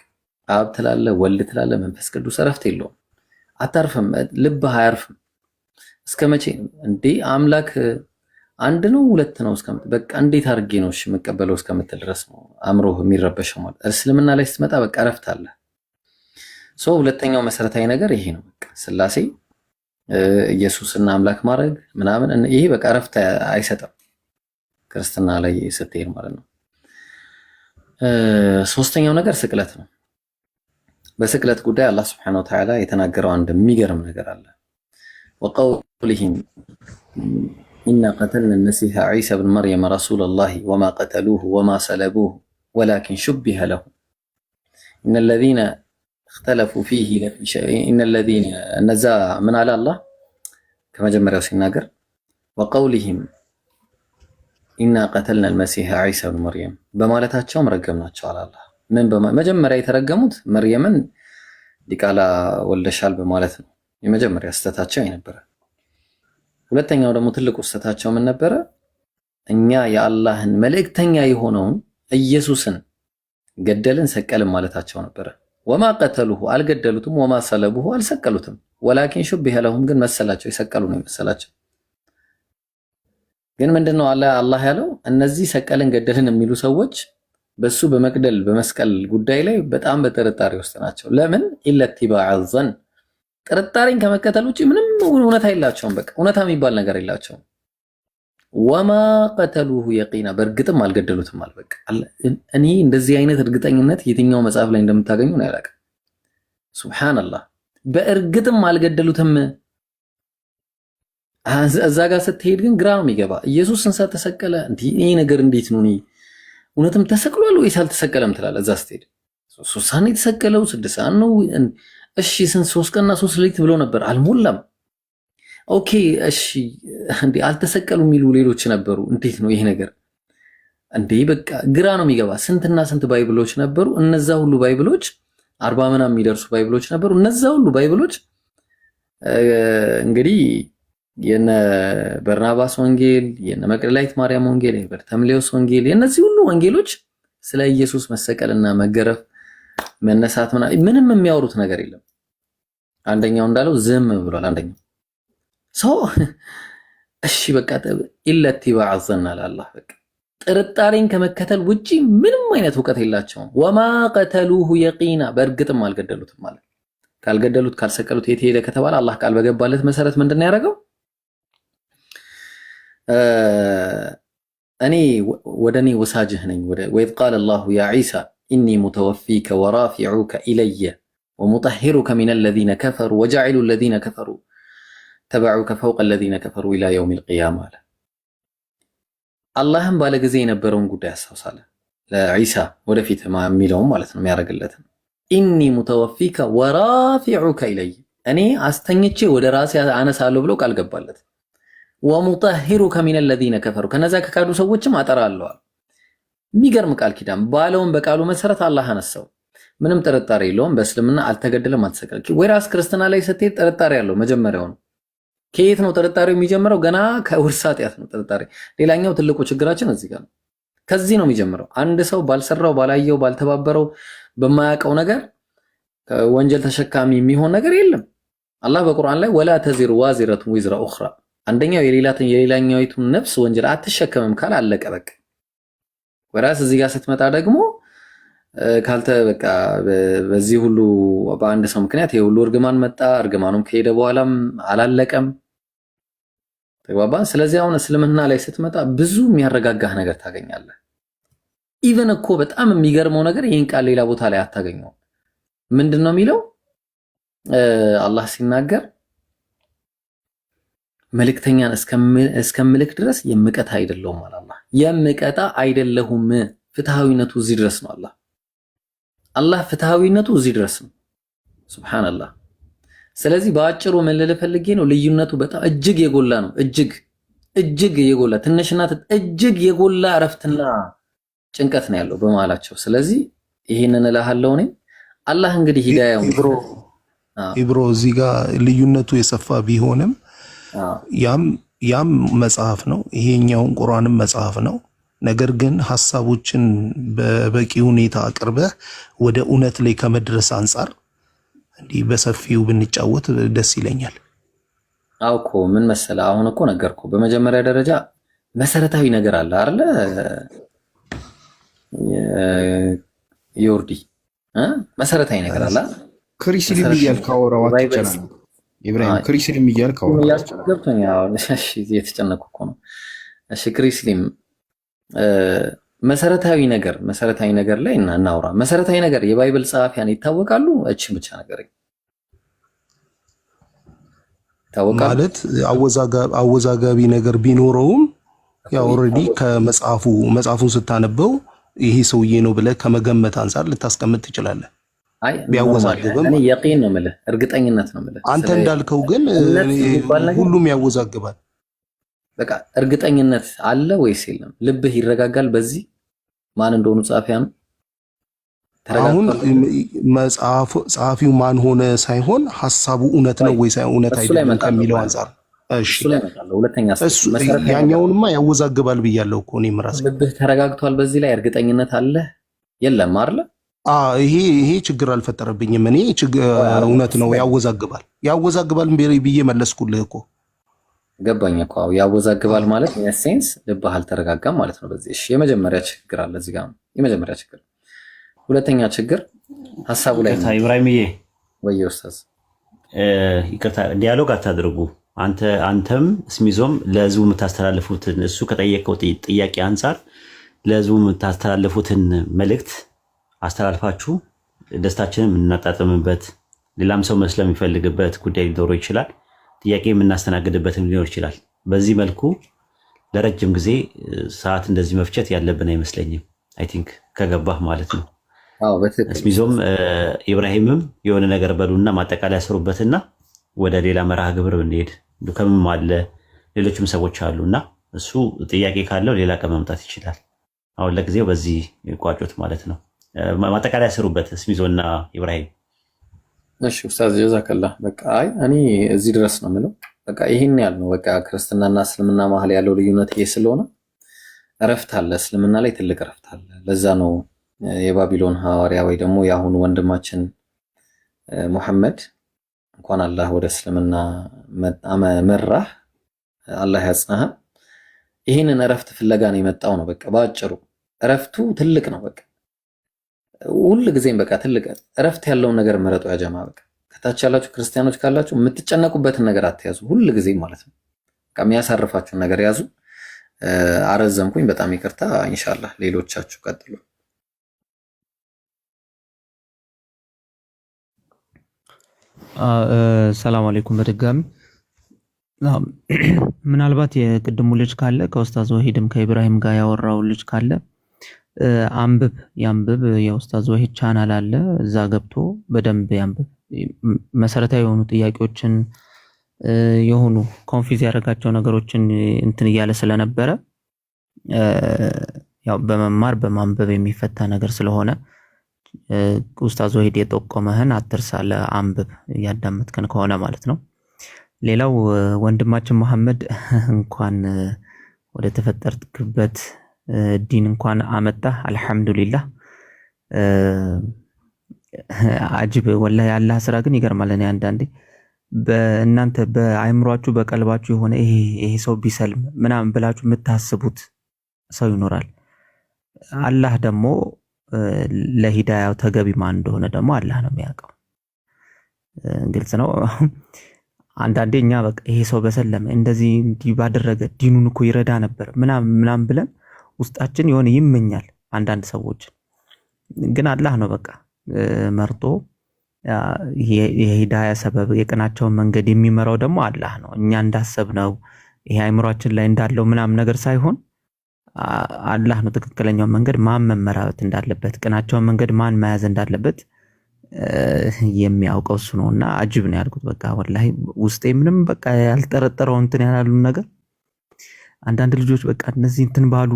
አብ ትላለ፣ ወልድ ትላለ፣ መንፈስ ቅዱስ እረፍት የለውም። አታርፍም፣ ልብህ አያርፍም። እስከ መቼ እንዴ? አንድ ነው ሁለት ነው በቃ እንዴት አድርጌ ነው እሺ የምቀበለው እስከምትል ድረስ ነው አእምሮህ የሚረበሸው ማለት። እስልምና ላይ ስትመጣ በቃ እረፍት አለ። ሁለተኛው መሰረታዊ ነገር ይሄ ነው። በቃ ስላሴ ኢየሱስና አምላክ ማድረግ ምናምን ይሄ በቃ እረፍት አይሰጥም ክርስትና ላይ ስትሄድ ማለት ነው። ሶስተኛው ነገር ስቅለት ነው። በስቅለት ጉዳይ አላህ Subhanahu Wa Ta'ala የተናገረው አንድ የሚገርም ነገር አለ። وقولهم إنا قتلنا المسيح عيسى بن مريم رسول الله وما قتلوه وما صلبوه ولكن شبه له إن الذين اختلفوا فيه إن الذين نزا من على الله كما جمع رأسي الناقر وقولهم إنا قتلنا المسيح عيسى بن مريم بمالتاتهم رقمنا على الله من مجمع رأي ترقمت مريما ديك على والدشال بمالتنا የመጀመሪያ ስተታቸው አይነበረ። ሁለተኛው ደግሞ ትልቁ ስተታቸው ምን ነበረ? እኛ የአላህን መልእክተኛ የሆነውን ኢየሱስን ገደልን ሰቀልን ማለታቸው ነበረ። ወማ ቀተሉሁ አልገደሉትም፣ ወማ ሰለቡሁ አልሰቀሉትም፣ ወላኪን ሹቢሀ ለሁም ግን መሰላቸው፣ የሰቀሉ ነው መሰላቸው። ግን ምንድነው አላህ ያለው? እነዚህ ሰቀልን ገደልን የሚሉ ሰዎች በሱ በመግደል በመስቀል ጉዳይ ላይ በጣም በጥርጣሬ ውስጥ ናቸው። ለምን? ኢለቲባዕ ዘን ጥርጣሬን ከመከተል ውጪ ምንም እውነታ የላቸውም። በቃ እውነታ የሚባል ነገር የላቸውም። ወማ ቀተሉሁ የቂና በእርግጥም አልገደሉትም አለ። በቃ እኔ እንደዚህ አይነት እርግጠኝነት የትኛው መጽሐፍ ላይ እንደምታገኙ ነው ያላቀ። ሱብሃንአላህ በእርግጥም አልገደሉትም። እዛ ጋር ስትሄድ ግን ግራ ነው የሚገባ። ኢየሱስ እንሳ ተሰቀለ እንዴ? ይሄ ነገር እንዴት ነው? እውነትም ተሰቅሏል ወይስ አልተሰቀለም ትላለህ። እዛ ስትሄድ 3 ሰዓት ነው የተሰቀለው 6 ሰዓት ነው። እሺ ስንት 3 ቀንና 3 ሌሊት ብሎ ነበር አልሞላም። ኦኬ እሺ እንዴ አልተሰቀሉ የሚሉ ሌሎች ነበሩ። እንዴት ነው ይሄ ነገር እንዴ? በቃ ግራ ነው የሚገባ። ስንትና ስንት ባይብሎች ነበሩ። እነዛ ሁሉ ባይብሎች 40 ምናምን የሚደርሱ ባይብሎች ነበሩ። እነዛ ሁሉ ባይብሎች እንግዲህ የነ በርናባስ ወንጌል፣ የነ መቅደላዊት ማርያም ወንጌል፣ የበርተምሌዎስ ወንጌል፣ የነዚህ ሁሉ ወንጌሎች ስለ ኢየሱስ መሰቀልና መገረፍ መነሳት ምንም የሚያወሩት ነገር የለም። አንደኛው እንዳለው ዝም ብሏል። አንደኛው ሰው እሺ በቃ ኢለቲባዕ ዘን አላህ በቃ ጥርጣሬን ከመከተል ውጪ ምንም አይነት እውቀት የላቸውም። ወማ ቀተሉሁ የቂና በእርግጥም አልገደሉትም ማለት ካልገደሉት ካልሰቀሉት የት ሄደ ከተባለ አላህ ቃል በገባለት መሰረት ምንድን ነው ያደረገው? እኔ ወደኔ ወሳጅህ ነኝ ወኢዝ ቃለ አላሁ ያ ዒሳ ኢኒ ሙተወፊከ ወራፊዑከ ኢለየ ወሙጠሂሩከ ሚነ ለዚነ ከፈሩ ወጃዒሉ ለዚነ ከፈሩ ተበዑከ ፈውቀ ለዚነ ከፈሩ ኢላ የውሚል ቂያማ አለ። አላህም ባለ ጊዜ የነበረውን ጉዳይ ያስታውሳል። ለዒሳ ወደፊት የሚለውም ማለት ነው የሚያደርግለትን ኢኒ ሙተወፊከ ወራፊዑከ ኢለየ እኔ አስተኝቼ ወደ ራሴ አነሳለሁ ብሎ ቃል ገባለት። ወሙጠሂሩከ ሚነ ለዚነ ከፈሩ ከነዛ ከካዱ ሰዎችም አጠራለሁ። የሚገርም ቃል ኪዳን ባለውን በቃሉ መሰረት አላህ አነሳው። ምንም ጥርጣሬ የለውም። በእስልምና አልተገደለም አልተሰቀለም። ወይራስ ክርስትና ላይ ስትሄድ ጥርጣሬ ያለው መጀመሪያው ነው። ከየት ነው ጥርጣሬው የሚጀምረው? ገና ከውርስ ኃጢአት ነው ጥርጣሬ። ሌላኛው ትልቁ ችግራችን እዚህ ጋር ነው። ከዚህ ነው የሚጀምረው። አንድ ሰው ባልሰራው ባላየው ባልተባበረው በማያውቀው ነገር ወንጀል ተሸካሚ የሚሆን ነገር የለም። አላህ በቁርአን ላይ ወላ ተዚሩ ዋዚረቱን ዊዝራ ኡኽራ አንደኛው የሌላኛይቱን ነፍስ ወንጀል አትሸከምም ካል አለቀ በቃ። ወራስ እዚህ ጋር ስትመጣ ደግሞ ካልተ በቃ በዚህ ሁሉ በአንድ ሰው ምክንያት የሁሉ እርግማን መጣ። እርግማኑም ከሄደ በኋላም አላለቀም። ተግባባን። ስለዚህ አሁን እስልምና ላይ ስትመጣ ብዙ የሚያረጋጋህ ነገር ታገኛለህ። ኢቨን እኮ በጣም የሚገርመው ነገር ይህን ቃል ሌላ ቦታ ላይ አታገኘው። ምንድነው የሚለው? አላህ ሲናገር መልእክተኛን እስከምልክ ድረስ የምቀጣ አይደለሁም አለ አላህ። የምቀጣ አይደለሁም። ፍትሃዊነቱ እዚህ ድረስ ነው። አላህ ፍትሃዊነቱ እዚህ ድረስ ነው። ሱብሃንአላህ። ስለዚህ በአጭሩ ምን ልል ፈልጌ ነው፣ ልዩነቱ በጣም እጅግ የጎላ ነው። እጅግ የጎላ ትንሽና እጅግ የጎላ እረፍትና ጭንቀት ነው ያለው በመሃላቸው። ስለዚህ ይሄንን እልሃለሁ እኔ አላህ እንግዲህ ሂዳያው ኢብሮ እዚህ ጋር ልዩነቱ የሰፋ ቢሆንም ያም መጽሐፍ ነው፣ ይሄኛውን ቁርአንም መጽሐፍ ነው። ነገር ግን ሐሳቦችን በበቂ ሁኔታ አቅርበህ ወደ እውነት ላይ ከመድረስ አንጻር እንዲህ በሰፊው ብንጫወት ደስ ይለኛል። አውኮ ምን መሰለ፣ አሁን እኮ ነገርኩ። በመጀመሪያ ደረጃ መሰረታዊ ነገር አለ አይደለ? ዮርዲ መሰረታዊ ነገር አለ። ክሪስሊም እያልክ አወራው አትጨናነቅ ኢብራሂም። ክሪስሊም እያልክ አወራው ገብቶኛል። እሺ የተጨነኩ እኮ ነው። እሺ ክሪስሊም መሰረታዊ ነገር ላይ እናውራ። መሰረታዊ ነገር የባይብል ጸሐፊያን ይታወቃሉ። እቺን ብቻ ነገር ይታወቃሉ ማለት አወዛጋቢ ነገር ቢኖረውም ያው ኦልሬዲ መጽሐፉን ስታነበው ይሄ ሰውዬ ነው ብለህ ከመገመት አንፃር ልታስቀምጥ ትችላለህ። ቢያወዛግብም እኔ የቂን ነው የምልህ፣ እርግጠኝነት ነው የምልህ። አንተ እንዳልከው ግን ሁሉም ያወዛግባል። በቃ እርግጠኝነት አለ ወይስ የለም? ልብህ ይረጋጋል በዚህ ማን እንደሆኑ ጸሐፊያኑ? አሁን ጸሐፊው ማን ሆነ ሳይሆን ሐሳቡ እውነት ነው ወይስ እውነት አይደለም ከሚለው አንፃር እሺ፣ ያኛውንማ ያወዛግባል ብያለሁ እኮ እኔም ራሴ። ልብህ ተረጋግቷል በዚህ ላይ እርግጠኝነት አለ የለም አይደል? ይሄ ችግር አልፈጠረብኝም። እኔ እውነት ነው ያወዛግባል ብዬ መለስኩልህ እኮ። ገባኝ እኮ ያወዛግባል ማለት ሴንስ ልብህ አልተረጋጋም ማለት ነው በዚህ። እሺ የመጀመሪያ ችግር አለ እዚህ ጋር ነው የመጀመሪያ ችግር። ሁለተኛ ችግር ሐሳቡ ላይ ነው። ኢብራሂምዬ ወይ ኡስታዝ ይቅርታ ዲያሎግ አታድርጉ። አንተም ስሚዞም ለህዝቡ የምታስተላልፉትን እሱ ከጠየቀው ጥያቄ አንፃር ለህዝቡ የምታስተላልፉትን መልእክት አስተላልፋችሁ ደስታችንን የምናጣጥምበት ሌላም ሰው መስለም የሚፈልግበት ጉዳይ ሊኖረው ይችላል። ጥያቄ የምናስተናግድበትም ሊኖር ይችላል። በዚህ መልኩ ለረጅም ጊዜ ሰዓት እንደዚህ መፍቸት ያለብን አይመስለኝም። አይ ቲንክ ከገባህ ማለት ነው። ስሚዞም ኢብራሂምም የሆነ ነገር በሉና ማጠቃለያ ያሰሩበትና ወደ ሌላ መርሃ ግብር ብንሄድ ዱከምም አለ ሌሎችም ሰዎች አሉና እሱ ጥያቄ ካለው ሌላ ቀን መምጣት ይችላል። አሁን ለጊዜው በዚህ ቋጮት ማለት ነው። ማጠቃለያ ያሰሩበት ስሚዞና ኢብራሂም። እሺ ኡስታዝ ጀዛከላህ። በቃ እኔ እዚህ ድረስ ነው የምለው። በቃ ይሄን ያህል ነው። በቃ ክርስትናና እስልምና መሀል ያለው ልዩነት ይሄ ስለሆነ እረፍት አለ፣ እስልምና ላይ ትልቅ እረፍት አለ። ለዛ ነው የባቢሎን ሐዋርያ ወይ ደግሞ የአሁኑ ወንድማችን ሙሐመድ እንኳን አላህ ወደ እስልምና መራህ፣ አላህ ያጽናህ። ይህንን እረፍት ፍለጋ ነው የመጣው ነው። በቃ በአጭሩ እረፍቱ ትልቅ ነው። በቃ ሁል ጊዜም በቃ ትልቅ እረፍት ያለውን ነገር ምረጡ ያጀማ። በቃ ከታች ያላችሁ ክርስቲያኖች ካላችሁ የምትጨነቁበትን ነገር አትያዙ፣ ሁል ጊዜም ማለት ነው። በቃ የሚያሳርፋችሁን ነገር ያዙ። አረዘምኩኝ፣ በጣም ይቅርታ። ኢንሻአላህ ሌሎቻችሁ ቀጥሉ። ሰላም አለይኩም በድጋሚ። ምናልባት የቅድሙ ልጅ ካለ ከኡስታዝ ወሂድም ከኢብራሂም ጋር ያወራው ልጅ ካለ አንብብ ያንብብ። የኡስታዝ ወሂድ ቻናል አለ፣ እዛ ገብቶ በደንብ ያንብብ። መሰረታዊ የሆኑ ጥያቄዎችን የሆኑ ኮንፊዝ ያደረጋቸው ነገሮችን እንትን እያለ ስለነበረ ያው በመማር በማንበብ የሚፈታ ነገር ስለሆነ ኡስታዝ ወሂድ የጠቆመህን አትርሳ፣ አንብብ እያዳመጥከን ከሆነ ማለት ነው። ሌላው ወንድማችን መሐመድ እንኳን ወደ ተፈጠርክበት ዲን እንኳን አመጣ። አልሐምዱሊላህ። አጅብ ወላሂ የአላህ ስራ ግን ይገርማል። እኔ አንዳንዴ በእናንተ በአይምሯችሁ በቀልባችሁ የሆነ ይሄ ሰው ቢሰልም ምናምን ብላችሁ የምታስቡት ሰው ይኖራል። አላህ ደግሞ ለሂዳያው ተገቢ ማን እንደሆነ ደግሞ አላህ ነው የሚያውቀው። ግልጽ ነው። አንዳንዴ እኛ በቃ ይሄ ሰው በሰለመ እንደዚህ እንዲህ ባደረገ ዲኑን እኮ ይረዳ ነበር ምናምን ብለን ውስጣችን የሆነ ይመኛል። አንዳንድ ሰዎች ግን አላህ ነው በቃ መርጦ የሂዳያ ሰበብ የቅናቸውን መንገድ የሚመራው ደግሞ አላህ ነው። እኛ እንዳሰብነው ይሄ አይምሯችን ላይ እንዳለው ምናምን ነገር ሳይሆን አላህ ነው ትክክለኛውን መንገድ ማን መመራት እንዳለበት፣ ቅናቸውን መንገድ ማን መያዝ እንዳለበት የሚያውቀው እሱ ነውና አጅብ ነው ያልኩት። በቃ ወላሂ ውስጤ ምንም በቃ ያልጠረጠረው እንትን ያላሉን ነገር አንዳንድ ልጆች በቃ እነዚህ እንትን ባሉ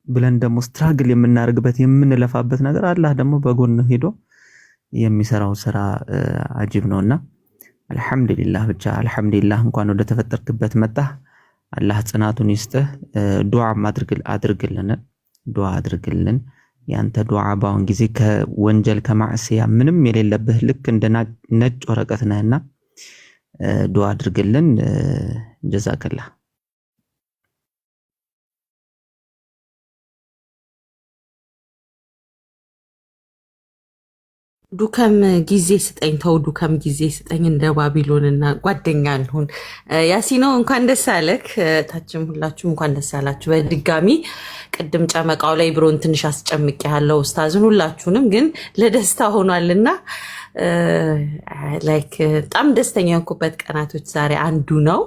ብለን ደግሞ ስትራግል የምናደርግበት የምንለፋበት ነገር አላህ ደግሞ በጎን ሄዶ የሚሰራው ስራ አጅብ ነውና አልሐምዱሊላህ። ብቻ አልሐምዱሊላህ እንኳን ወደ ተፈጠርክበት መጣህ። አላህ ጽናቱን ይስጥህ። ዱዓ አድርግልን። ያንተ ዱዓ ባውን ጊዜ ከወንጀል ከማዕሲያ ምንም የሌለብህ ልክ እንደ ነጭ ወረቀት ነህና ዱዓ አድርግልን። ጀዛከላህ። ዱከም ጊዜ ስጠኝ፣ ተው ዱከም ጊዜ ስጠኝ፣ እንደ ባቢሎንና ጓደኛ እንሁን። ያሲኖ እንኳን ደስ አለክ። ታችም ሁላችሁም እንኳን ደስ አላችሁ በድጋሚ። ቅድም ጨመቃው ላይ ብሮን ትንሽ አስጨምቅ ያለው ኡስታዝን ሁላችሁንም ግን ለደስታ ሆኗልና ላይክ በጣም ደስተኛ የሆንኩበት ቀናቶች ዛሬ አንዱ ነው።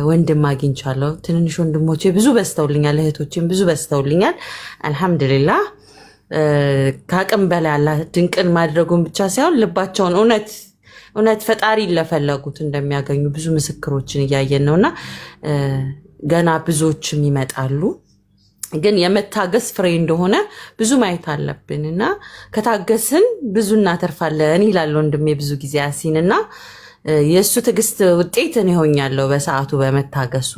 ወንድም አግኝቻለሁ። ትንንሽ ወንድሞቼ ብዙ በስተውልኛል፣ እህቶቼም ብዙ በስተውልኛል። አልሐምዱሊላህ። ከአቅም በላይ አላህ ድንቅን ማድረጉን ብቻ ሳይሆን ልባቸውን እውነት ፈጣሪ ለፈለጉት እንደሚያገኙ ብዙ ምስክሮችን እያየን ነውና ገና ብዙዎችም ይመጣሉ። ግን የመታገስ ፍሬ እንደሆነ ብዙ ማየት አለብንና ከታገስን ብዙ እናተርፋለን ይላል ወንድሜ ብዙ ጊዜ ያሲንና የሱ ትግስት ውጤት እኔ ሆኛለሁ በሰዓቱ በመታገሱ።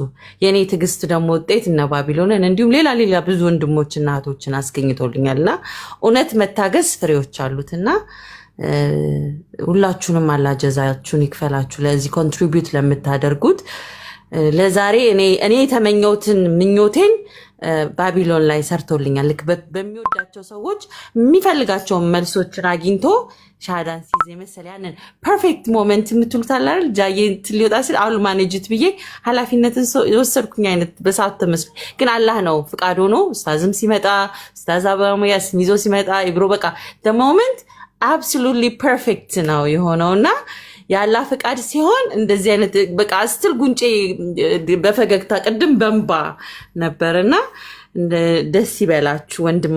የኔ ትግስት ደግሞ ውጤት እነ ባቢሎንን እንዲሁም ሌላ ብዙ ወንድሞችና እህቶችን አስገኝቶልኛልና እውነት መታገስ ፍሬዎች አሉትና ሁላችሁንም አላህ ጀዛችሁን ይክፈላችሁ ለዚህ ኮንትሪቢዩት ለምታደርጉት። ለዛሬ እኔ የተመኘሁትን ምኞቴን ባቢሎን ላይ ሰርቶልኛል። ልክ በሚወዳቸው ሰዎች የሚፈልጋቸውን መልሶችን አግኝቶ ሻሃዳን ሲይዝ የመሰለ ያንን ፐርፌክት ሞመንት የምትሉት አለ አይደል? ጃዬ ሊወጣ ሲል አሁን ማኔጅት ብዬ ኃላፊነትን የወሰድኩኝ አይነት በሰዓት ተመስሎ ግን አላህ ነው ፍቃድ ሆኖ ኡስታዝም ሲመጣ ኡስታዝ አባሙያስ ይዞ ሲመጣ ኢብሮ በቃ ሞመንት አብሶሉትሊ ፐርፌክት ነው የሆነውና ያላ ፍቃድ ሲሆን እንደዚህ አይነት በቃ አስትል ጉንጬ በፈገግታ ቅድም በእንባ ነበርና ደስ ይበላችሁ ወንድም